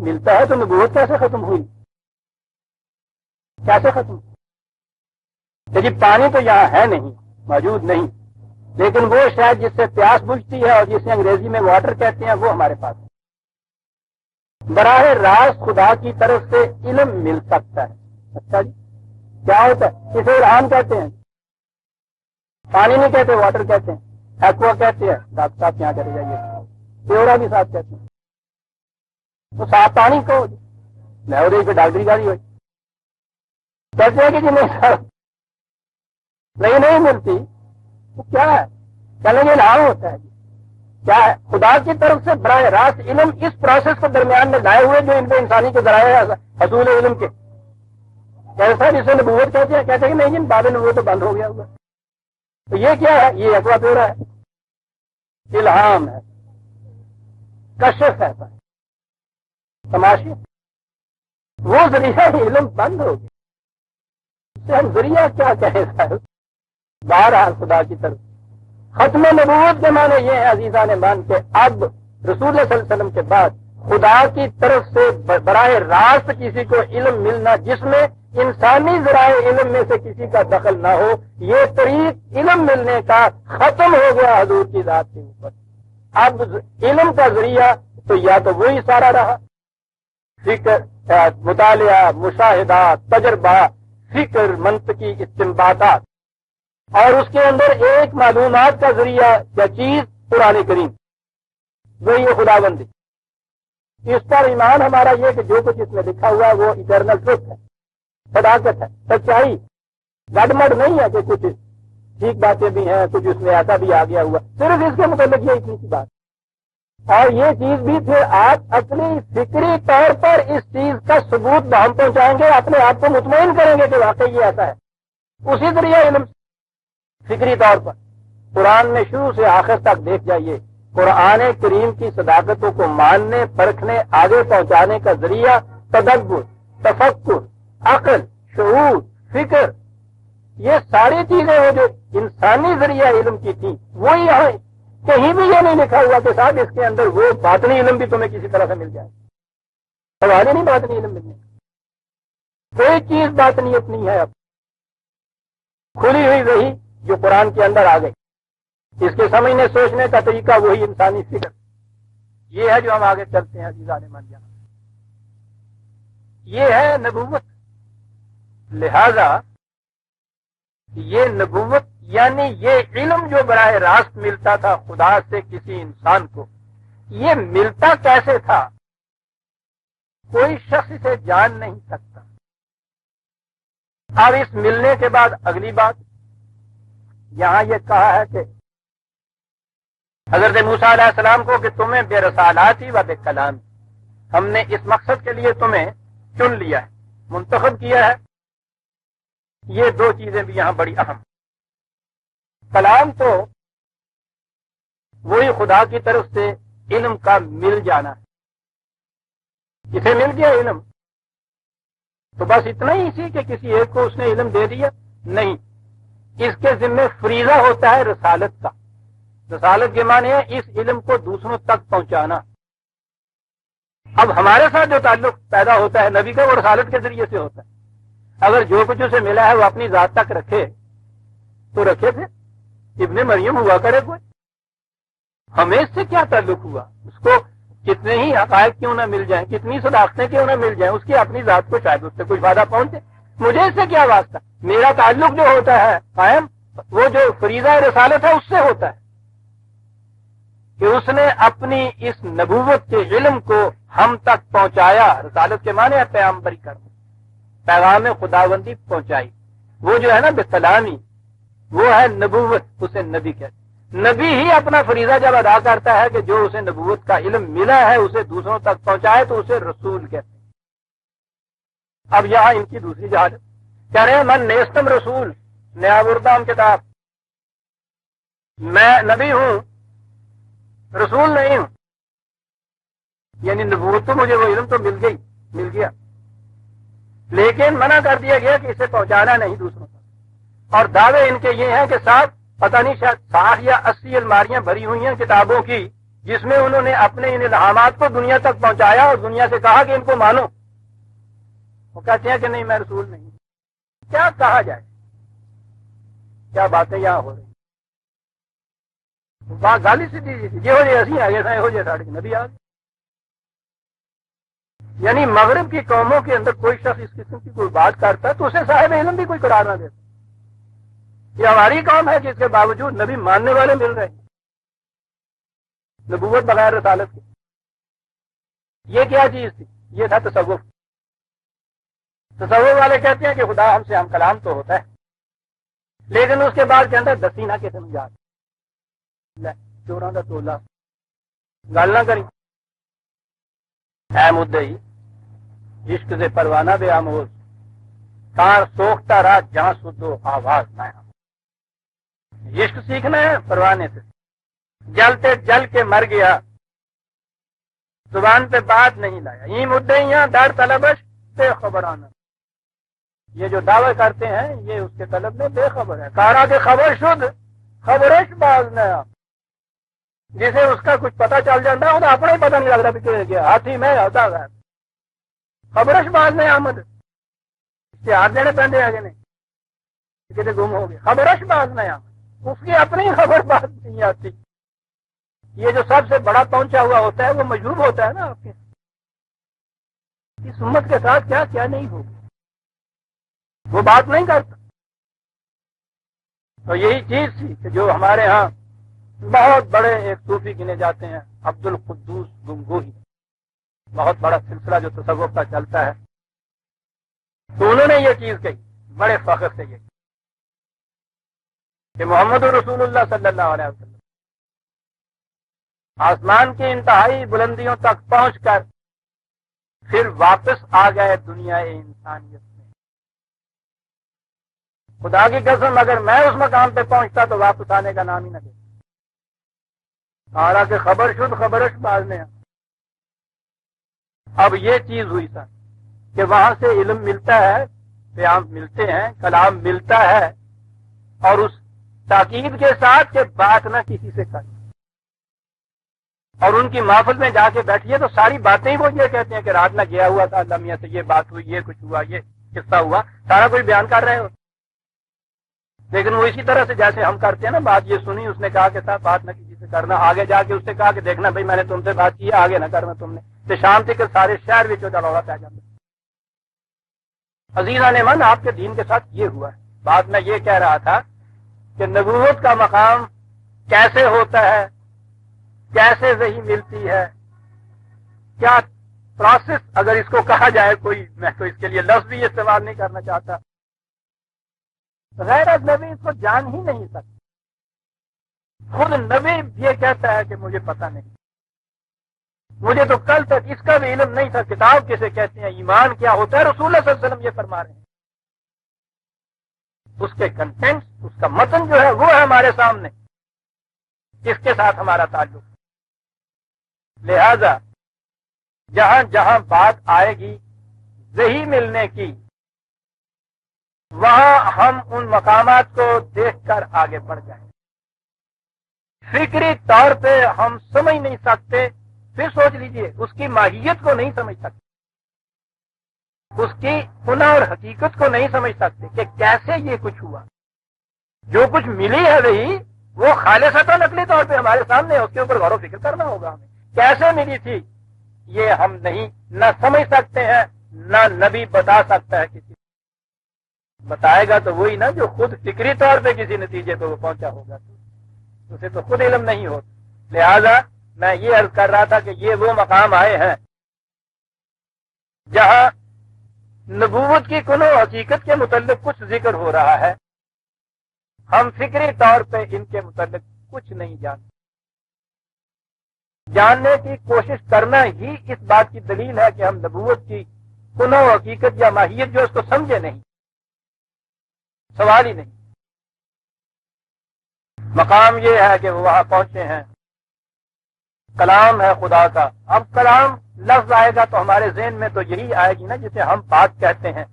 Speaker 1: ملتا ہے تو نبوت کیسے ختم ہوئی؟ کیسے ختم؟ کہ جی پانی تو یہاں ہے نہیں، موجود نہیں، لیکن وہ شاید جس سے پیاس بجھتی ہے اور جسے انگریزی میں واٹر کہتے ہیں وہ ہمارے پاس ہے۔ براہ راست خدا کی طرف سے علم مل سکتا ہے۔ اچھا جی کیا ہوتا ہے؟ اسے الہام کہتے ہیں، پانی نہیں کہتے، واٹر کہتے ہیں، ایکوا کہتے ہیں، ڈاکٹر صاحب یہاں چلے جائیے، پیورا بھی صاف کہتے ہیں، تو صاف پانی کو لہو پہ ڈاکٹری گاڑی ہوئی کہتے ہیں کہ جی نہیں ملتی، تو کیا ہے؟ چلیں گے الہام ہوتا ہے، کیا ہے؟ خدا کی طرف سے براہ راست علم اس پروسیس کو درمیان میں لائے ہوئے جو ان پہ انسانی کے ذرائع حصول علم کے کیسا جسے نبوت کہتے ہیں کہ نہیں جن باب نبوت تو بند ہو گیا ہوا، تو یہ کیا ہے؟ یہ اقوا پیورا ہے، الہام ہے، کشف ہے، تماشی، وہ ذریعہ علم بند ہو گیا، اس سے ہم ذریعہ کیا کہیں صاحب؟ بہرحال خدا کی طرف ختم نبوت کے معنی یہ ہے عزیزان مان کے اب رسول اللہ صلی اللہ علیہ وسلم کے بعد خدا کی طرف سے براہ راست کسی کو علم ملنا جس میں انسانی ذرائع علم میں سے کسی کا دخل نہ ہو، یہ طریق علم ملنے کا ختم ہو گیا حضور کی ذات کے اوپر۔ اب علم کا ذریعہ تو یا تو وہی سارا رہا، فکر، مطالعہ، مشاہدات، تجربہ، فکر، منطقی استنباطات، اور اس کے اندر ایک معلومات کا ذریعہ یا چیز قرآن کریم، وہی خداوندی۔ اس پر ایمان ہمارا یہ کہ جو کچھ اس میں لکھا ہوا ہے وہ اٹرنل ٹروتھ ہے، صداقت ہے، سچائی، گڑمڑ نہیں ہے کہ کچھ ٹھیک باتیں بھی ہیں، کچھ اس میں ایسا بھی آ گیا ہوا، صرف اس کے متعلق یہ اتنی سی بات۔ اور یہ چیز بھی پھر آپ اپنی فکری طور پر اس چیز کا ثبوت ہم پہنچائیں گے، اپنے آپ کو مطمئن کریں گے کہ واقعی یہ ایسا ہے، اسی ذریعہ علم فکری طور پر۔ قرآن میں شروع سے آخر تک دیکھ جائیے، قرآن کریم کی صداقتوں کو ماننے، پرکھنے، آگے پہنچانے کا ذریعہ تدبر، تفکر، عقل، شعور، فکر، یہ ساری چیزیں ہیں جو انسانی ذریعہ علم کی تھی، وہ یہاں کہیں بھی یہ نہیں لکھا ہوا کہ صاحب اس کے اندر وہ باطنی علم بھی تمہیں کسی طرح سے مل جائے۔ سوال ہی نہیں باطنی علم ملنے کا، کوئی چیز باطنیت نہیں ہے، اب کھلی ہوئی وہی جو قرآن کے اندر آ گئی، اس کے سمجھنے سوچنے کا طریقہ وہی انسانی فکر، یہ ہے جو ہم آگے چلتے ہیں عزیزان من جان، یہ ہے نبوت۔ لہذا یہ نبوت یعنی یہ علم جو براہ راست ملتا تھا خدا سے کسی انسان کو، یہ ملتا کیسے تھا کوئی شخص اسے جان نہیں سکتا۔ اب اس ملنے کے بعد اگلی بات یہاں یہ کہا ہے کہ حضرت موسیٰ علیہ السلام کو کہ تمہیں بے رسالاتی و بے کلام، ہم نے اس مقصد کے لیے تمہیں چن لیا ہے، منتخب کیا ہے۔ یہ دو چیزیں بھی یہاں بڑی اہم۔ کلام تو وہی خدا کی طرف سے علم کا مل جانا ہے، اسے مل گیا علم تو بس اتنا ہی اسی کہ کسی ایک کو اس نے علم دے دیا نہیں، اس کے ذمہ فریضہ ہوتا ہے رسالت کا۔ رسالت کے معنی ہے اس علم کو دوسروں تک پہنچانا۔ اب ہمارے ساتھ جو تعلق پیدا ہوتا ہے نبی کا، وہ رسالت کے ذریعے سے ہوتا ہے۔ اگر جو کچھ اسے ملا ہے وہ اپنی ذات تک رکھے تو رکھے تھے، ابن مریم ہوا کرے کوئی، ہمیں اس سے کیا تعلق ہوا؟ اس کو کتنے ہی حقائق کیوں نہ مل جائیں، کتنی صداقتیں کیوں نہ مل جائیں، اس کی اپنی ذات کو شاید اس سے کچھ فائدہ پہنچے، مجھے اس سے کیا واسطہ؟ میرا تعلق جو ہوتا ہے قائم، وہ جو فریضہ رسالت ہے اس سے ہوتا ہے کہ اس نے اپنی اس نبوت کے علم کو ہم تک پہنچایا۔ رسالت کے معنی ہے پیغمبری کرنا، پیغام خداوندی پہنچائی۔ وہ جو ہے نا بکلامی، وہ ہے نبوت، اسے نبی کہتے ہیں۔ نبی ہی اپنا فریضہ جب ادا کرتا ہے کہ جو اسے نبوت کا علم ملا ہے اسے دوسروں تک پہنچائے تو اسے رسول کہتے ہیں۔ اب یہاں ان کی دوسری جہاد کہہ رہے ہیں من نیستم رسول نیا وردام کتاب، میں نبی ہوں رسول نہیں ہوں، یعنی نبوت تو مجھے وہ علم تو مل گیا، لیکن منع کر دیا گیا کہ اسے پہنچانا نہیں دوسروں تک۔ اور دعوے ان کے یہ ہیں کہ صاحب پتہ نہیں شاید 60 یا 80 الماریاں بھری ہوئی ہیں کتابوں کی جس میں انہوں نے اپنے ان الہامات کو دنیا تک پہنچایا اور دنیا سے کہا کہ ان کو مانو۔ وہ کہتے ہیں کہ نہیں میں رسول نہیں، کیا کہا جائے؟ کیا باتیں یہاں ہو رہی وہاں گالی سی دی تھی یہ ہو جائے اسی آگے تھا ہو جائے ساڑھے نبی آگے. یعنی مغرب کی قوموں کے اندر کوئی شخص اس قسم کی کوئی بات کرتا ہے تو اسے صاحب علم بھی کوئی قرار نہ دیتا. یہ ہماری قوم ہے جس کے باوجود نبی ماننے والے مل رہے ہیں نبوت بغیر رسالت کے. یہ کیا چیز تھی؟ یہ تھا تصوف. تصوف والے کہتے ہیں کہ خدا ہم سے ہم کلام تو ہوتا ہے لیکن اس کے بعد کے اندر دسی نہ کسی میں چوراں کا ٹولا گل نہ کری اے مدعی عشق سے پروانہ بے آموز کار سوکھتا رہا جہاں سدو آواز نہ. عشق سیکھنا ہے پروانے سے جلتے جل کے مر گیا زبان پہ بات نہیں لایا. یہ مدعیاں در طلبش بے خبرانہ. یہ جو دعوے کرتے ہیں یہ اس کے طلب میں بے خبر ہے. کارا کے خبر شد خبرش باز نیا. جسے اس کا کچھ پتہ چل جاتا ہے اپنا ہی پتہ نہیں لگ رہا کہ ہاتھی میں ہوتا ہے. خبرش باز نے آمد اشتہار دینے پہنتے آگے نہیں کتنے گم ہو گئے. خبرش باز نے آمد اس کی اپنی خبر باز نہیں آتی. یہ جو سب سے بڑا پہنچا ہوا ہوتا ہے وہ مجذوب ہوتا ہے نا آپ کے اس امت کے ساتھ کیا کیا نہیں ہوگا وہ بات نہیں کرتا. تو یہی چیز تھی کہ جو ہمارے ہاں بہت بڑے ایک صوفی گنے جاتے ہیں عبد القدوس گنگوہی بہت بڑا سلسلہ جو تصوف کا چلتا ہے تو انہوں نے یہ چیز کہی بڑے فخر سے یہ کہ محمد رسول اللہ صلی اللہ علیہ وسلم آسمان کی انتہائی بلندیوں تک پہنچ کر پھر واپس آ گئے دنیا انسانیت میں. خدا کی قسم اگر میں اس مقام پہ پہنچتا تو واپس آنے کا نام ہی نہ دیتا. حالانکہ خبر شد خبرش باز نے. اب یہ چیز ہوئی سر کہ وہاں سے علم ملتا ہے پیام ملتے ہیں کلام ملتا ہے اور اس تاکید کے ساتھ کہ بات نہ کسی سے کریں اور ان کی محفل میں جا کے بیٹھیے تو ساری باتیں ہی وہ یہ کہتے ہیں کہ رات میں گیا ہوا تھا لمحے سے یہ بات ہوئی یہ کچھ ہوا یہ قصہ ہوا سارا کوئی بیان کر رہے ہو. لیکن وہ اسی طرح سے جیسے ہم کرتے ہیں نا بات یہ سنی اس نے کہا کہ صاحب بات نہ کسی سے کرنا آگے جا کے اس سے کہا کہ دیکھنا بھائی میں نے تم سے بات کی آگے نہ کرنا تم نے تو شام تک سارے شہر میں روڑا پہ جاتا. عزیزان من آپ کے دین کے ساتھ یہ ہوا ہے. بات میں یہ کہہ رہا تھا کہ نبوت کا مقام کیسے ہوتا ہے کیسے وحی ملتی ہے کیا پروسیس اگر اس کو کہا جائے کوئی میں تو اس کے لیے لفظ بھی استعمال نہیں کرنا چاہتا. غیر نبی اس کو جان ہی نہیں سکتا. خود نبی یہ کہتا ہے کہ مجھے پتہ نہیں مجھے تو کل تک اس کا بھی علم نہیں تھا. کتاب کسے کہتے ہیں ایمان کیا ہوتا ہے رسول اللہ صلی اللہ علیہ وسلم یہ فرما رہے ہیں. اس کے کنٹینٹ اس کا متن جو ہے وہ ہے ہمارے سامنے اس کے ساتھ ہمارا تعلق. لہذا جہاں جہاں بات آئے گی وحی ملنے کی وہاں ہم ان مقامات کو دیکھ کر آگے بڑھ جائیں. فکری طور پہ ہم سمجھ نہیں سکتے پھر سوچ لیجئے اس کی ماہیت کو نہیں سمجھ سکتے اس کی گناہ اور حقیقت کو نہیں سمجھ سکتے کہ کیسے یہ کچھ ہوا. جو کچھ ملی ہے وہی وہ خالصتاً نقلی طور پہ ہمارے سامنے اس کے اوپر غور و فکر کرنا ہوگا. ہمیں کیسے ملی تھی یہ ہم نہیں نہ سمجھ سکتے ہیں نہ نبی بتا سکتا ہے. کسی بتائے گا تو وہی نا جو خود فکری طور پہ کسی نتیجے پہ وہ پہنچا ہوگا تو اسے تو خود علم نہیں ہوتا. لہذا میں یہ عرض کر رہا تھا کہ یہ وہ مقام آئے ہیں جہاں نبوت کی کنو حقیقت کے متعلق کچھ ذکر ہو رہا ہے. ہم فکری طور پہ ان کے متعلق کچھ نہیں جانتے. جاننے کی کوشش کرنا ہی اس بات کی دلیل ہے کہ ہم نبوت کی کنو حقیقت یا ماہیت جو اس کو سمجھے نہیں. سوال ہی نہیں. مقام یہ ہے کہ وہ وہاں پہنچے ہیں کلام ہے خدا کا. اب کلام لفظ آئے گا تو ہمارے ذہن میں تو یہی آئے گی نا جسے ہم بات کہتے ہیں.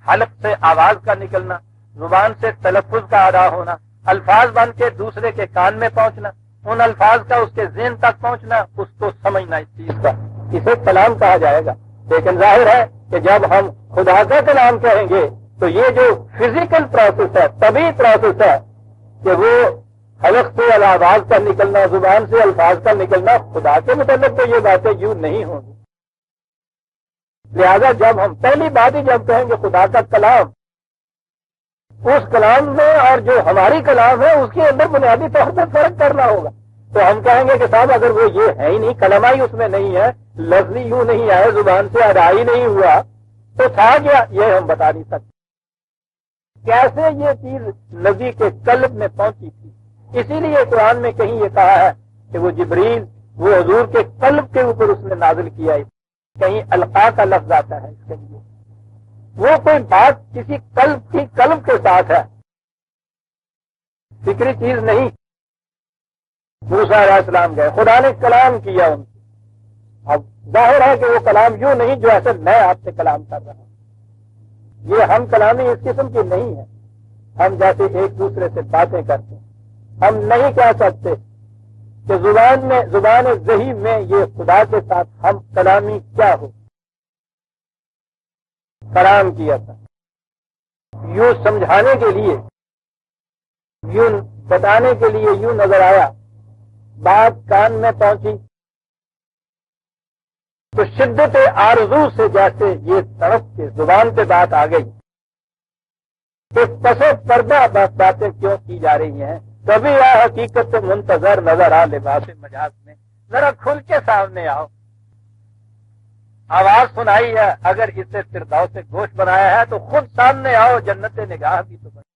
Speaker 1: حلق سے آواز کا نکلنا زبان سے تلفظ کا ادا ہونا الفاظ بن کے دوسرے کے کان میں پہنچنا ان الفاظ کا اس کے ذہن تک پہنچنا اس کو سمجھنا اس چیز کا اسے کلام کہا جائے گا. لیکن ظاہر ہے کہ جب ہم خدا کا کلام کہیں گے تو یہ جو فزیکل پروسیس ہے طبی پروسیس ہے کہ وہ حلق سے الفاظ کا نکلنا، زبان سے الفاظ کا نکلنا، خدا کے متعلق تو یہ باتیں یوں نہیں ہوں گی۔ لہذا جب ہم پہلی بات ہی جب کہیں گے خدا کا کلام، اس کلام میں اور جو ہماری کلام ہے اس کے اندر بنیادی طور پر فرق کرنا ہوگا۔ تو ہم کہیں گے کہ صاحب اگر وہ یہ ہے ہی نہیں، کلمہ ہی اس میں نہیں ہے، لفظی یوں نہیں آئے، زبان سے ادا ہی نہیں ہوا، تو تھا کیا؟ یہ ہم بتا نہیں سکتے کیسے یہ چیز نبی کے قلب میں پہنچی تھی۔ اسی لیے قرآن میں کہیں یہ کہا ہے کہ وہ جبریل وہ حضور کے قلب کے اوپر اس نے نازل کیا ہے، کہیں القا کا لفظ آتا ہے اس کے لیے، وہ کوئی بات کسی قلب کے ساتھ ہے، فکری چیز نہیں۔ موسیٰ علیہ السلام گئے، خدا نے کلام کیا ان سے، اب ظاہر ہے کہ وہ کلام یوں نہیں جو ایسے میں آپ سے کلام کر رہا ہوں، یہ ہم کلامی اس قسم کی نہیں ہے، ہم جیسے ایک دوسرے سے باتیں کرتے ہیں، ہم نہیں کہہ سکتے کہ زبان ذہی میں یہ خدا کے ساتھ ہم کلامی کیا ہو۔ کلام کیا تھا یوں سمجھانے کے لیے، یوں بتانے کے لیے، یوں نظر آیا، بات کان میں پہنچی تو شدت آرزو سے جیسے یہ تڑپ کے زبان پہ بات آ گئی کہ پس پردہ باتیں کیوں کی جا رہی ہیں، کبھی حقیقت منتظر نظر آ لباس مجاز میں، ذرا کھل کے سامنے آؤ، آواز سنائی ہے، اگر اسے فردوس سے گوشت بنایا ہے تو خود سامنے آؤ، جنت نگاہ بھی تو بنے،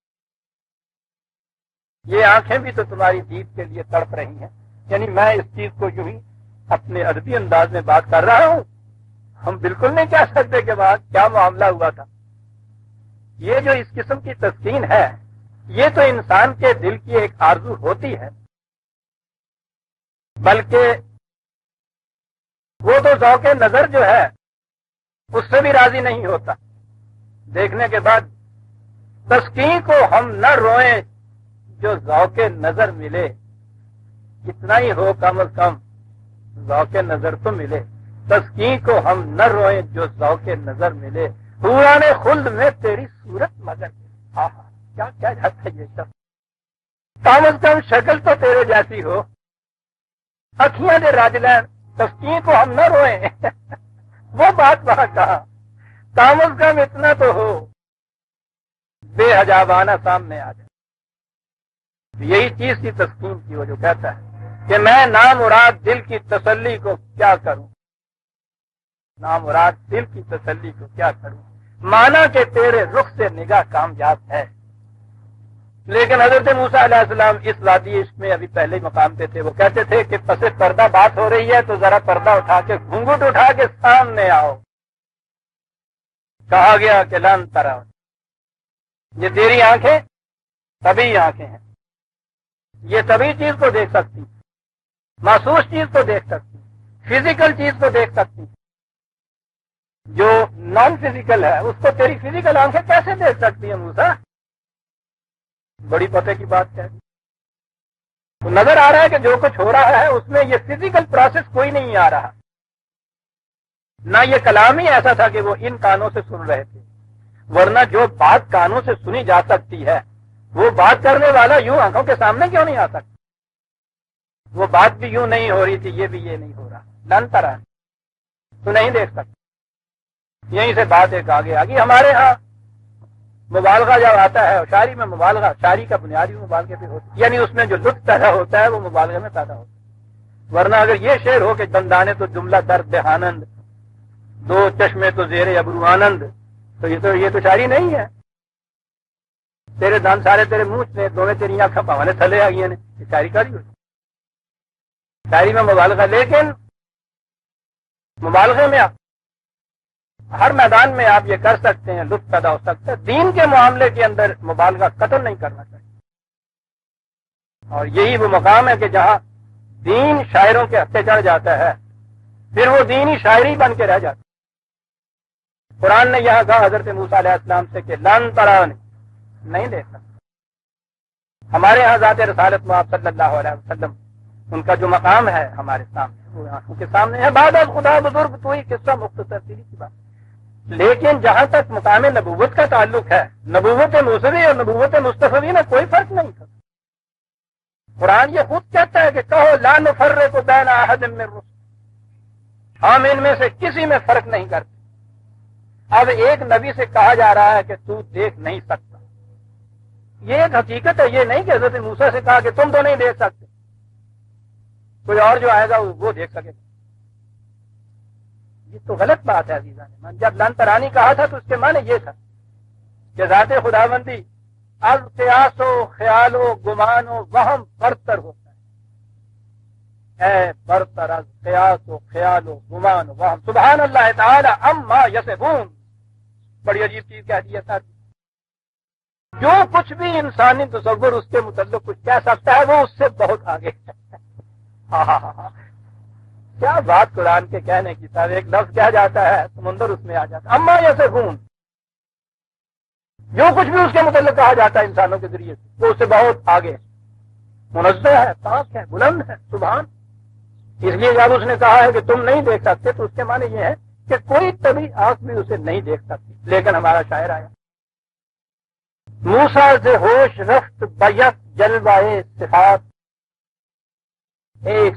Speaker 1: یہ آنکھیں بھی تو تمہاری دید کے لیے تڑپ رہی ہیں۔ یعنی میں اس چیز کو یوں ہی اپنے ادبی انداز میں بات کر رہا ہوں، ہم بالکل نہیں کہہ سکتے کہ بات کیا معاملہ ہوا تھا۔ یہ جو اس قسم کی تسکین ہے، یہ تو انسان کے دل کی ایک آرزو ہوتی ہے، بلکہ وہ تو ذوق نظر جو ہے اس سے بھی راضی نہیں ہوتا۔ دیکھنے کے بعد تسکین کو ہم نہ روئیں جو ذوق نظر ملے، اتنا ہی ہو کم از کم ذوق نظر تو ملے، تسکین کو ہم نہ روئیں جو ذوق نظر ملے، حوران خلد میں تیری صورت مگر آہا کیا کیا جاتا ہے یہ سب، کم از کم شکل تو تیرے جیسی ہو، اکھیاں دے راج لین، تسکین کو ہم نہ روئیں وہ بات وہاں کہا، کم از کم اتنا تو ہو، بے حجابانہ سامنے آ جائے۔ یہی چیز کی تسکین کی وہ جو کہتا ہے کہ میں نامراد دل کی تسلی کو کیا کروں، نامراد دل کی تسلی کو کیا کروں، مانا کہ تیرے رخ سے نگاہ کامیاب ہے۔ لیکن حضرت موسیٰ علیہ السلام اس وادی عشق میں ابھی پہلے ہی مقام پہ تھے، وہ کہتے تھے کہ پس پردہ بات ہو رہی ہے تو ذرا پردہ اٹھا کے گھونگھٹ اٹھا کے سامنے آؤ۔ کہا گیا کہ لن ترا، یہ تیری آنکھیں تبھی آنکھیں ہیں، یہ تبھی چیز کو دیکھ سکتی، محسوس چیز کو دیکھ سکتی، فزیکل چیز کو دیکھ سکتی، جو نان فزیکل ہے اس کو تیری فزیکل آنکھیں کیسے دیکھ سکتی ہیں موسیٰ؟ بڑی پتہ کی بات ہے، تو نظر آ رہا ہے کہ جو کچھ ہو رہا ہے اس میں یہ فزیکل پروسیس کوئی نہیں آ رہا، نہ یہ کلام ہی ایسا تھا کہ وہ ان کانوں سے سن رہے تھے، ورنہ جو بات کانوں سے سنی جا سکتی ہے وہ بات کرنے والا یوں آنکھوں کے سامنے کیوں نہیں آ سکتا؟ وہ بات بھی یوں نہیں ہو رہی تھی، یہ بھی یہ نہیں ہو رہا، لن ترا تو نہیں دیکھ سکتا۔ یہیں سے بات ایک آگے آ گئی۔ ہمارے ہاں مبالغہ جب آتا ہے، شاعری میں مبالغہ، شاعری کا بنیادی مبالغے پہ ہوتا ہے، یعنی اس میں جو لطف پیدا ہوتا ہے وہ مبالغے میں پیدا ہوتا ہے، ورنہ اگر یہ شعر ہو کہ دندانے تو جملہ درد دہانند، دو چشمے تو زیر ابرو آنند، تو یہ تو شاعری نہیں ہے۔ تیرے دان سارے تیرے منہ سے، دونوں تیری آنکھیں پاوانے تھلے آ گئی ہیں، یہ شاعری کا ہوتی، شاعری میں مبالغہ۔ لیکن مبالغے میں ہر میدان میں آپ یہ کر سکتے ہیں، لطف پیدا ہو سکتا ہے، دین کے معاملے کے اندر مبالغہ قتل نہیں کرنا چاہیے، اور یہی وہ مقام ہے کہ جہاں دین شاعروں کے ہتھے چڑھ جاتا ہے پھر وہ دین ہی شاعری بن کے رہ جاتا ہے۔ قرآن نے یہاں کہا حضرت موسیٰ علیہ السلام سے کہ لن ترانی، نہیں دیکھ سکتا۔ ہمارے ہاں ذات رسالت میں آپ صلی اللہ علیہ وسلم ان کا جو مقام ہے ہمارے سامنے، وہ آنکھوں کے سامنے ہے، بعد از خدا بزرگ تو ہی قصہ مختصر سیدھی سی بات۔ لیکن جہاں تک مقام نبوت کا تعلق ہے، نبوت موسوی اور نبوت مصطفی میں کوئی فرق نہیں تھا۔ قرآن یہ خود کہتا ہے کہ کہو لا نفرق بین احد من الرسل، ہم ان میں سے کسی میں فرق نہیں کرتے۔ اب ایک نبی سے کہا جا رہا ہے کہ تو دیکھ نہیں سکتا، یہ ایک حقیقت ہے، یہ نہیں کہ حضرت موسیٰ سے کہا کہ تم تو نہیں دیکھ سکتے، کوئی اور جو آئے گا وہ دیکھ سکے گا۔ یہ تو غلط بات ہے عزیزان۔ جب لن ترانی کہا تھا تو اس کے معنی یہ تھا کہ ذات خداوندی از قیاس و خیال و گمان و وہم برتر ہوتا ہے، اے برتر از قیاس و خیال و گمان و وہم، سبحان اللہ تعالی عما یصفون۔ بڑی عجیب چیز کہہ دی ہے ساتھ، جو کچھ بھی انسانی تصور اس کے متعلق کچھ کہہ سکتا ہے وہ اس سے بہت آگے ہے۔ کیا بات قرآن کے کہنے کی، صاحب ایک لفظ کہہ جاتا ہے سمندر اس میں آ جاتا ہے، اما یصفون، جو کچھ بھی اس کے متعلق کہا جاتا ہے انسانوں کے ذریعے سے وہ اس سے بہت آگے ہے، منزہ ہے، پاک ہے، بلند ہے، سبحان۔ اس لیے جب اس نے کہا ہے کہ تم نہیں دیکھ سکتے تو اس کے معنی یہ ہے کہ کوئی طبی آنکھ بھی اسے نہیں دیکھ سکتی۔ لیکن ہمارا شاعر آیا، موسیٰ سے ہوش رفت بیک جلوائے صفات، ایک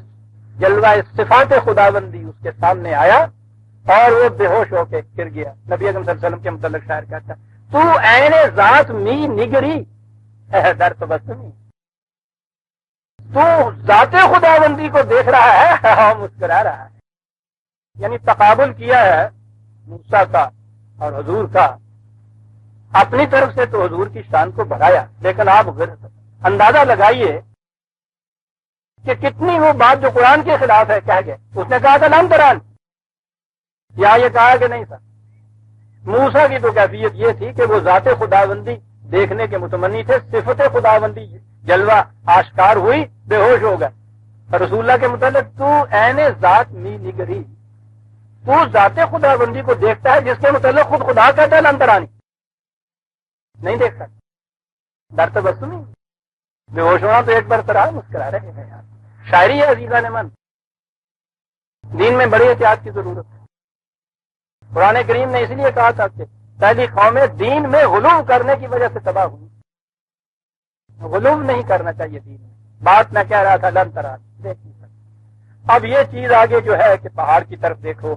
Speaker 1: جلوہ صفات خداوندی اس کے سامنے آیا اور وہ بے ہوش ہو کے گر گیا۔ نبی اکرم صلی اللہ علیہ وسلم کے متعلق شاعر کہتا ہے تو عین ذات می نگری ہے در تبسمی، تو ذات خداوندی کو دیکھ رہا ہے اور مسکرا رہا ہے، یعنی تقابل کیا ہے موسیٰ کا اور حضور کا، اپنی طرف سے تو حضور کی شان کو بڑھایا، لیکن آپ اندازہ لگائیے کہ کتنی وہ بات جو قرآن کے خلاف ہے کہہ گئے۔ اس نے کہا تھا لن تران، یا یہ کہا کہ نہیں تھا؟ موسیٰ کی تو کیفیت یہ تھی کہ وہ ذات خداوندی دیکھنے کے متمنی تھے، صفت خداوندی جلوہ آشکار ہوئی، بے ہوش ہو گئے۔ رسول اللہ کے متعلق تو عین ذات می نگری، تو ذات خداوندی کو دیکھتا ہے جس کے متعلق خود خدا کہتا ہے لن ترانی، نہیں دیکھ سکتا، در تبسمی، بے ہوش ہونا تو ایک بار طرح مسکرا رہے ہیں یار۔ شاعری ہے عزیزان من، دین میں بڑی احتیاط کی ضرورت ہے۔ قرآن کریم نے اس لیے کہا تھا کہ پہلی قومیں دین میں غلو کرنے کی وجہ سے تباہ ہوئی، غلو نہیں کرنا چاہیے دین میں۔ بات میں کہہ رہا تھا لن تران، دیکھ نہیں سکتا۔ اب یہ چیز آگے جو ہے کہ پہاڑ کی طرف دیکھو،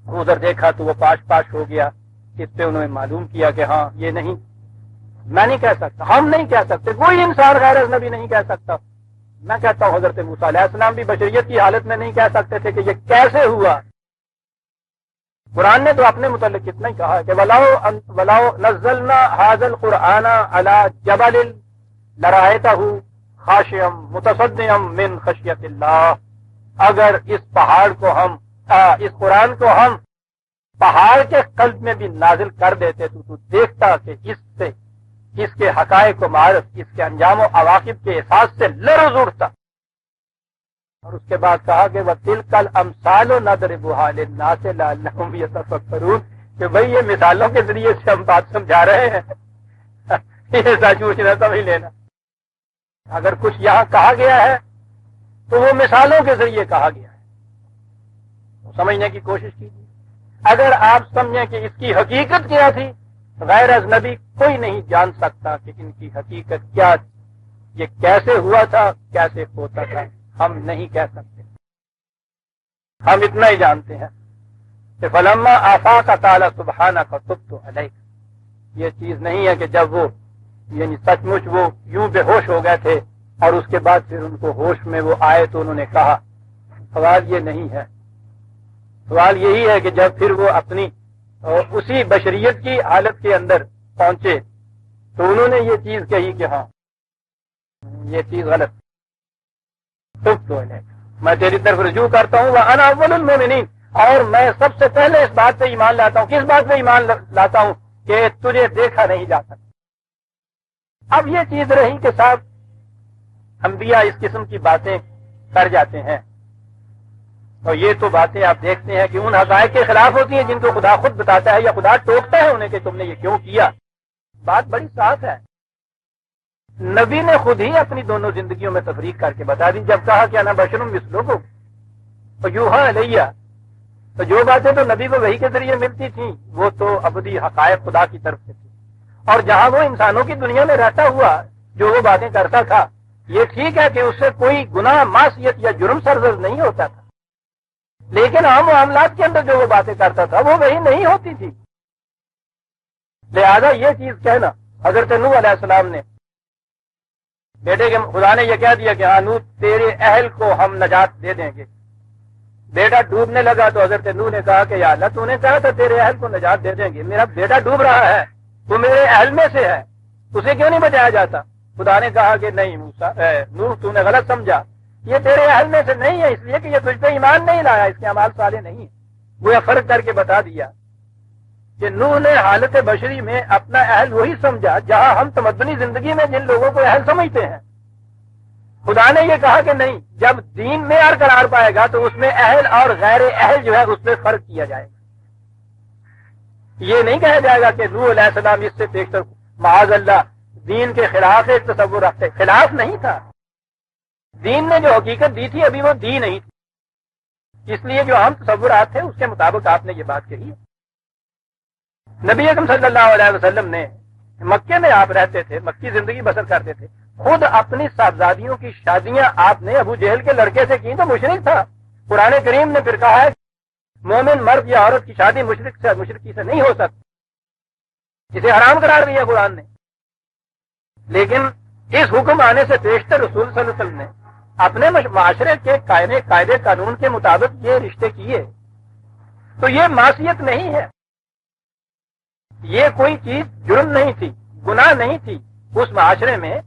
Speaker 1: ادھر دیکھا تو وہ پاش پاش ہو گیا، اس پہ انہوں نے معلوم کیا کہ ہاں یہ نہیں، میں نہیں کہہ سکتا، ہم نہیں کہہ سکتے، کوئی انسان غیر اجنبی نہیں کہہ سکتا۔ میں کہتا ہوں حضرت موسیٰ علیہ السلام بھی بشریت کی حالت میں نہیں کہہ سکتے تھے کہ یہ کیسے ہوا۔ قرآن نے تو اپنے متعلق اتنا ہی کہا کہ وَلَوْ نَزَّلْنَا هَذَا الْقُرْآنَ عَلَى جَبَلٍ لَرَأَيْتَهُ خَاشِعًا مُتَصَدِّعًا مِّن خَشْيَةِ اللَّهِ، اگر اس پہاڑ کو ہم اس قرآن کو ہم پہاڑ کے قلب میں بھی نازل کر دیتے تو دیکھتا کہ اس سے اس کے حقائق و معارف، اس کے انجام و عواقب کے احساس سے لرز اٹھتا۔ اور اس کے بعد کہا کہ وَتِلْكَ الْأَمْثَالُ نَضْرِبُهَا لِلنَّاسِ لَعَلَّهُمْ يَتَفَكَّرُونَ، کہ بھئی یہ مثالوں کے ذریعے سے ہم بات سمجھا رہے ہیں، یہ سچ مچ نہ سمجھ لینا۔ اگر کچھ یہاں کہا گیا ہے تو وہ مثالوں کے ذریعے کہا گیا ہے، تو سمجھنے کی کوشش کیجیے۔ اگر آپ سمجھیں کہ اس کی حقیقت کیا تھی، غیر اجنبی کوئی نہیں جان سکتا کہ ان کی حقیقت کیا، یہ کیسے ہوا تھا، کیسے ہوتا تھا، ہم نہیں کہہ سکتے۔ ہم اتنا ہی جانتے ہیں کہ فلما آفاق تعالی سبحانک تبت علیک، یہ چیز نہیں ہے کہ جب وہ یعنی سچ مچ وہ یوں بے ہوش ہو گئے تھے اور اس کے بعد پھر ان کو ہوش میں وہ آئے تو انہوں نے کہا۔ سوال یہ نہیں ہے، سوال یہی ہے کہ جب پھر وہ اپنی اسی بشریت کی حالت کے اندر پہنچے تو انہوں نے یہ چیز کہی کہ ہاں یہ چیز غلط، تبت علیک، میں تیری طرف رجوع کرتا ہوں، وَأَنَا أَوَّلُ الْمُؤْمِنِينَ، اور میں سب سے پہلے اس بات پہ ایمان لاتا ہوں۔ کس بات پہ ایمان لاتا ہوں؟ کہ تجھے دیکھا نہیں جا سکتا۔ اب یہ چیز رہی کہ صاحب انبیاء اس قسم کی باتیں کر جاتے ہیں، اور یہ تو باتیں آپ دیکھتے ہیں کہ ان حقائق کے خلاف ہوتی ہیں جن کو خدا خود بتاتا ہے یا خدا ٹوکتا ہے انہیں کہ تم نے یہ کیوں کیا۔ بات بڑی صاف ہے، نبی نے خود ہی اپنی دونوں زندگیوں میں تفریق کر کے بتا دی۔ جب کہا کہ انا بشر مثلکم فیوحی الیہ، تو جو باتیں تو نبی کو وحی کے ذریعے ملتی تھیں وہ تو ابدی حقائق خدا کی طرف سے تھی، اور جہاں وہ انسانوں کی دنیا میں رہتا ہوا جو وہ باتیں کرتا تھا یہ ٹھیک ہے کہ اس سے کوئی گناہ معصیت یا جرم سرزد نہیں ہوتا تھا، لیکن عام معاملات کے اندر جو وہ باتیں کرتا تھا وہ وہی نہیں ہوتی تھی۔ لہذا یہ چیز کہنا، حضرت نوح علیہ السلام نے بیٹے کے، خدا نے یہ کہہ دیا کہ ہاں نوح تیرے اہل کو ہم نجات دے دیں گے، بیٹا ڈوبنے لگا تو حضرت نوح نے کہا کہ یا اللہ تو نے کہا تھا تیرے اہل کو نجات دے دیں گے، میرا بیٹا ڈوب رہا ہے، تو میرے اہل میں سے ہے، اسے کیوں نہیں بچایا جاتا؟ خدا نے کہا کہ نہیں نوح تو نے غلط سمجھا، یہ تیرے اہل میں سے نہیں ہے، اس لیے کہ یہ تجھ پہ ایمان نہیں لایا، اس کے اعمال صالح نہیں ہے۔ وہ فرق کر کے بتا دیا کہ نوح نے حالت بشری میں اپنا اہل وہی سمجھا جہاں ہم تمدنی زندگی میں جن لوگوں کو اہل سمجھتے ہیں۔ خدا نے یہ کہا کہ نہیں، جب دین میں قرار پائے گا تو اس میں اہل اور غیر اہل جو ہے اس میں فرق کیا جائے گا۔ یہ نہیں کہا جائے گا کہ نوح علیہ السلام اس سے پیشتر معاذ اللہ دین کے خلاف ایک تصور رکھتے، خلاف نہیں تھا، دین نے جو حقیقت دی تھی ابھی وہ دی نہیں تھی، اس لیے جو عام تصورات تھے اس کے مطابق آپ نے یہ بات کہی ہے۔ نبی اکرم صلی اللہ علیہ وسلم نے مکے میں آپ رہتے تھے، مکی زندگی بسر کرتے تھے، خود اپنی صاحبزادیوں کی شادیاں آپ نے ابو جہل کے لڑکے سے کی تو مشرک تھا۔ قرآن کریم نے پھر کہا ہے مومن مرد یا عورت کی شادی مشرکی سے نہیں ہو سکتی، اسے حرام قرار دیا قرآن نے۔ لیکن اس حکم آنے سے پیشتر رسول صلی اللہ علیہ وسلم نے اپنے معاشرے کے قاعدے قانون کے مطابق یہ رشتے کیے، تو یہ معصیت نہیں ہے، یہ کوئی چیز جرم نہیں تھی، گناہ نہیں تھی۔ اس معاشرے میں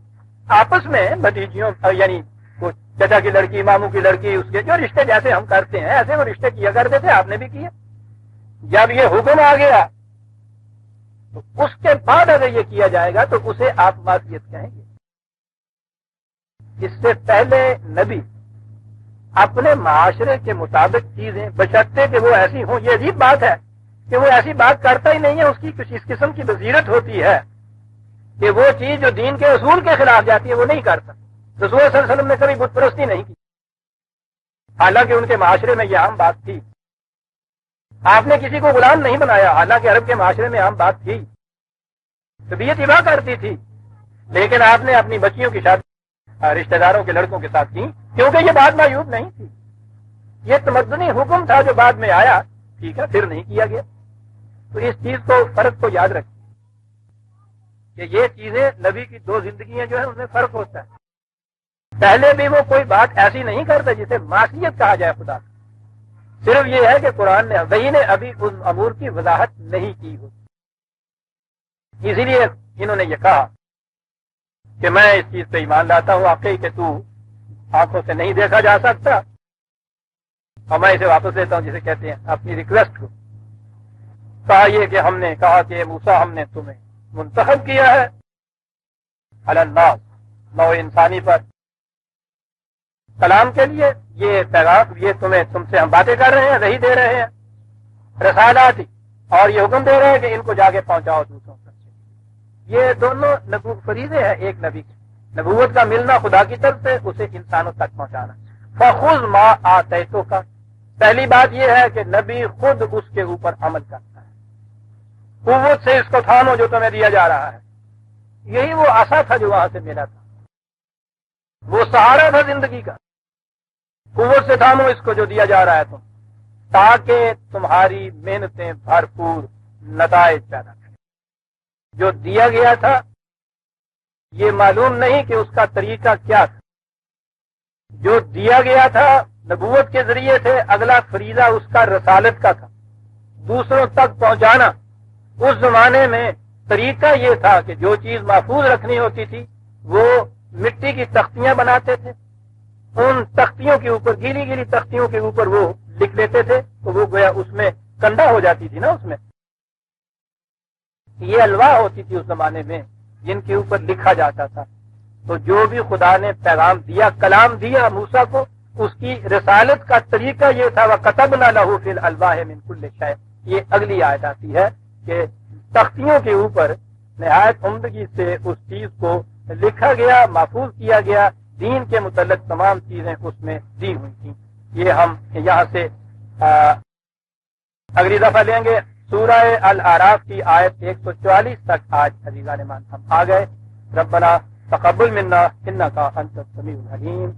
Speaker 1: آپس میں بھتیجیوں یعنی چچا کی لڑکی، ماموں کی لڑکی، اس کے جو رشتے جیسے ہم کرتے ہیں ایسے وہ رشتے کیا کرتے تھے، آپ نے بھی کیے۔ جب یہ حکم آ گیا تو اس کے بعد اگر یہ کیا جائے گا تو اسے آپ معصیت کہیں گے۔ اس سے پہلے نبی اپنے معاشرے کے مطابق چیزیں بشرطے کہ وہ ایسی ہوں، یہ عجیب بات ہے کہ وہ ایسی بات کرتا ہی نہیں ہے، اس کی کچھ اس قسم کی بصیرت ہوتی ہے کہ وہ چیز جو دین کے اصول کے خلاف جاتی ہے وہ نہیں کرتا۔ رسول صلی اللہ علیہ وسلم نے کبھی بت پرستی نہیں کی، حالانکہ ان کے معاشرے میں یہ عام بات تھی۔ آپ نے کسی کو غلام نہیں بنایا، حالانکہ عرب کے معاشرے میں عام بات تھی، طبیعت اباہ کرتی تھی، لیکن آپ نے اپنی بچیوں کی شادی رشتہ داروں کے لڑکوں کے ساتھ کی کیونکہ یہ بات معیوب نہیں تھی، یہ تمدنی حکم تھا جو بعد میں آیا، ٹھیک ہے، پھر نہیں کیا گیا۔ تو اس چیز کو، فرق کو یاد رکھیں کہ یہ چیزیں نبی کی دو زندگیاں جو ہیں اس میں فرق ہوتا ہے۔ پہلے بھی وہ کوئی بات ایسی نہیں کرتا جسے معصیت کہا جائے خدا کا، صرف یہ ہے کہ قرآن نے وحی نے ابھی اس امور کی وضاحت نہیں کی ہوتی، اسی لیے انہوں نے یہ کہا کہ میں اس چیز پہ ایمان لاتا ہوں واقعی کہ تو آنکھوں سے نہیں دیکھا جا سکتا، اور میں اسے واپس لیتا ہوں جسے کہتے ہیں اپنی ریکویسٹ کو۔ کہا یہ کہ ہم نے کہا کہ موسیٰ ہم نے تمہیں منتخب کیا ہے علی الناس، نوع انسانی پر کلام کے لیے، یہ پیغام، یہ تم سے ہم باتیں کر رہے ہیں، وحی دے رہے ہیں، رسالات، اور یہ حکم دے رہے ہیں کہ ان کو جا کے پہنچاؤ دوسروں تک۔ یہ دونوں فریضے ہیں ایک نبی کی، نبوت کا ملنا خدا کی طرف سے، اسے انسانوں تک پہنچانا۔ فخذ ما آتیتک کا پہلی بات یہ ہے کہ نبی خود اس کے اوپر عمل کرتا ہے، قوت سے اس کو تھامو جو تمہیں دیا جا رہا ہے۔ یہی وہ عصا تھا جو وہاں سے ملا تھا، وہ سہارا تھا زندگی کا، قوت سے تھامو اس کو جو دیا جا رہا ہے تم، تاکہ تمہاری محنتیں بھرپور نتائج پیدا کریں۔ جو دیا گیا تھا یہ معلوم نہیں کہ اس کا طریقہ کیا تھا، جو دیا گیا تھا نبوت کے ذریعے سے، اگلا فریضہ اس کا رسالت کا تھا، دوسروں تک پہنچانا۔ اس زمانے میں طریقہ یہ تھا کہ جو چیز محفوظ رکھنی ہوتی تھی وہ مٹی کی تختیاں بناتے تھے، ان تختیوں کے اوپر، گیلی گیلی تختیوں کے اوپر وہ لکھ لیتے تھے، تو وہ گویا اس میں کنڈا ہو جاتی تھی نا، اس میں یہ الواح ہوتی تھی اس زمانے میں جن کے اوپر لکھا جاتا تھا۔ تو جو بھی خدا نے پیغام دیا، کلام دیا موسیٰ کو، اس کی رسالت کا طریقہ یہ تھا، وَكَتَبْنَا لَهُ فِي الْأَلْوَاحِ مِنْ كُلِّ شَيْءٍ۔ یہ اگلی آیت آتی ہے کہ تختیوں کے اوپر نہایت عمدگی سے اس چیز کو لکھا گیا، محفوظ کیا گیا، دین کے متعلق تمام چیزیں اس میں دی ہوئی تھیں۔ یہ ہم یہاں سے اگلی دفعہ لیں گے سورہ الاعراف کی آیت 144 تک۔ آج عزیزان مان ہم آ گئے۔ ربنا تقبل منا انك انت السميع العليم.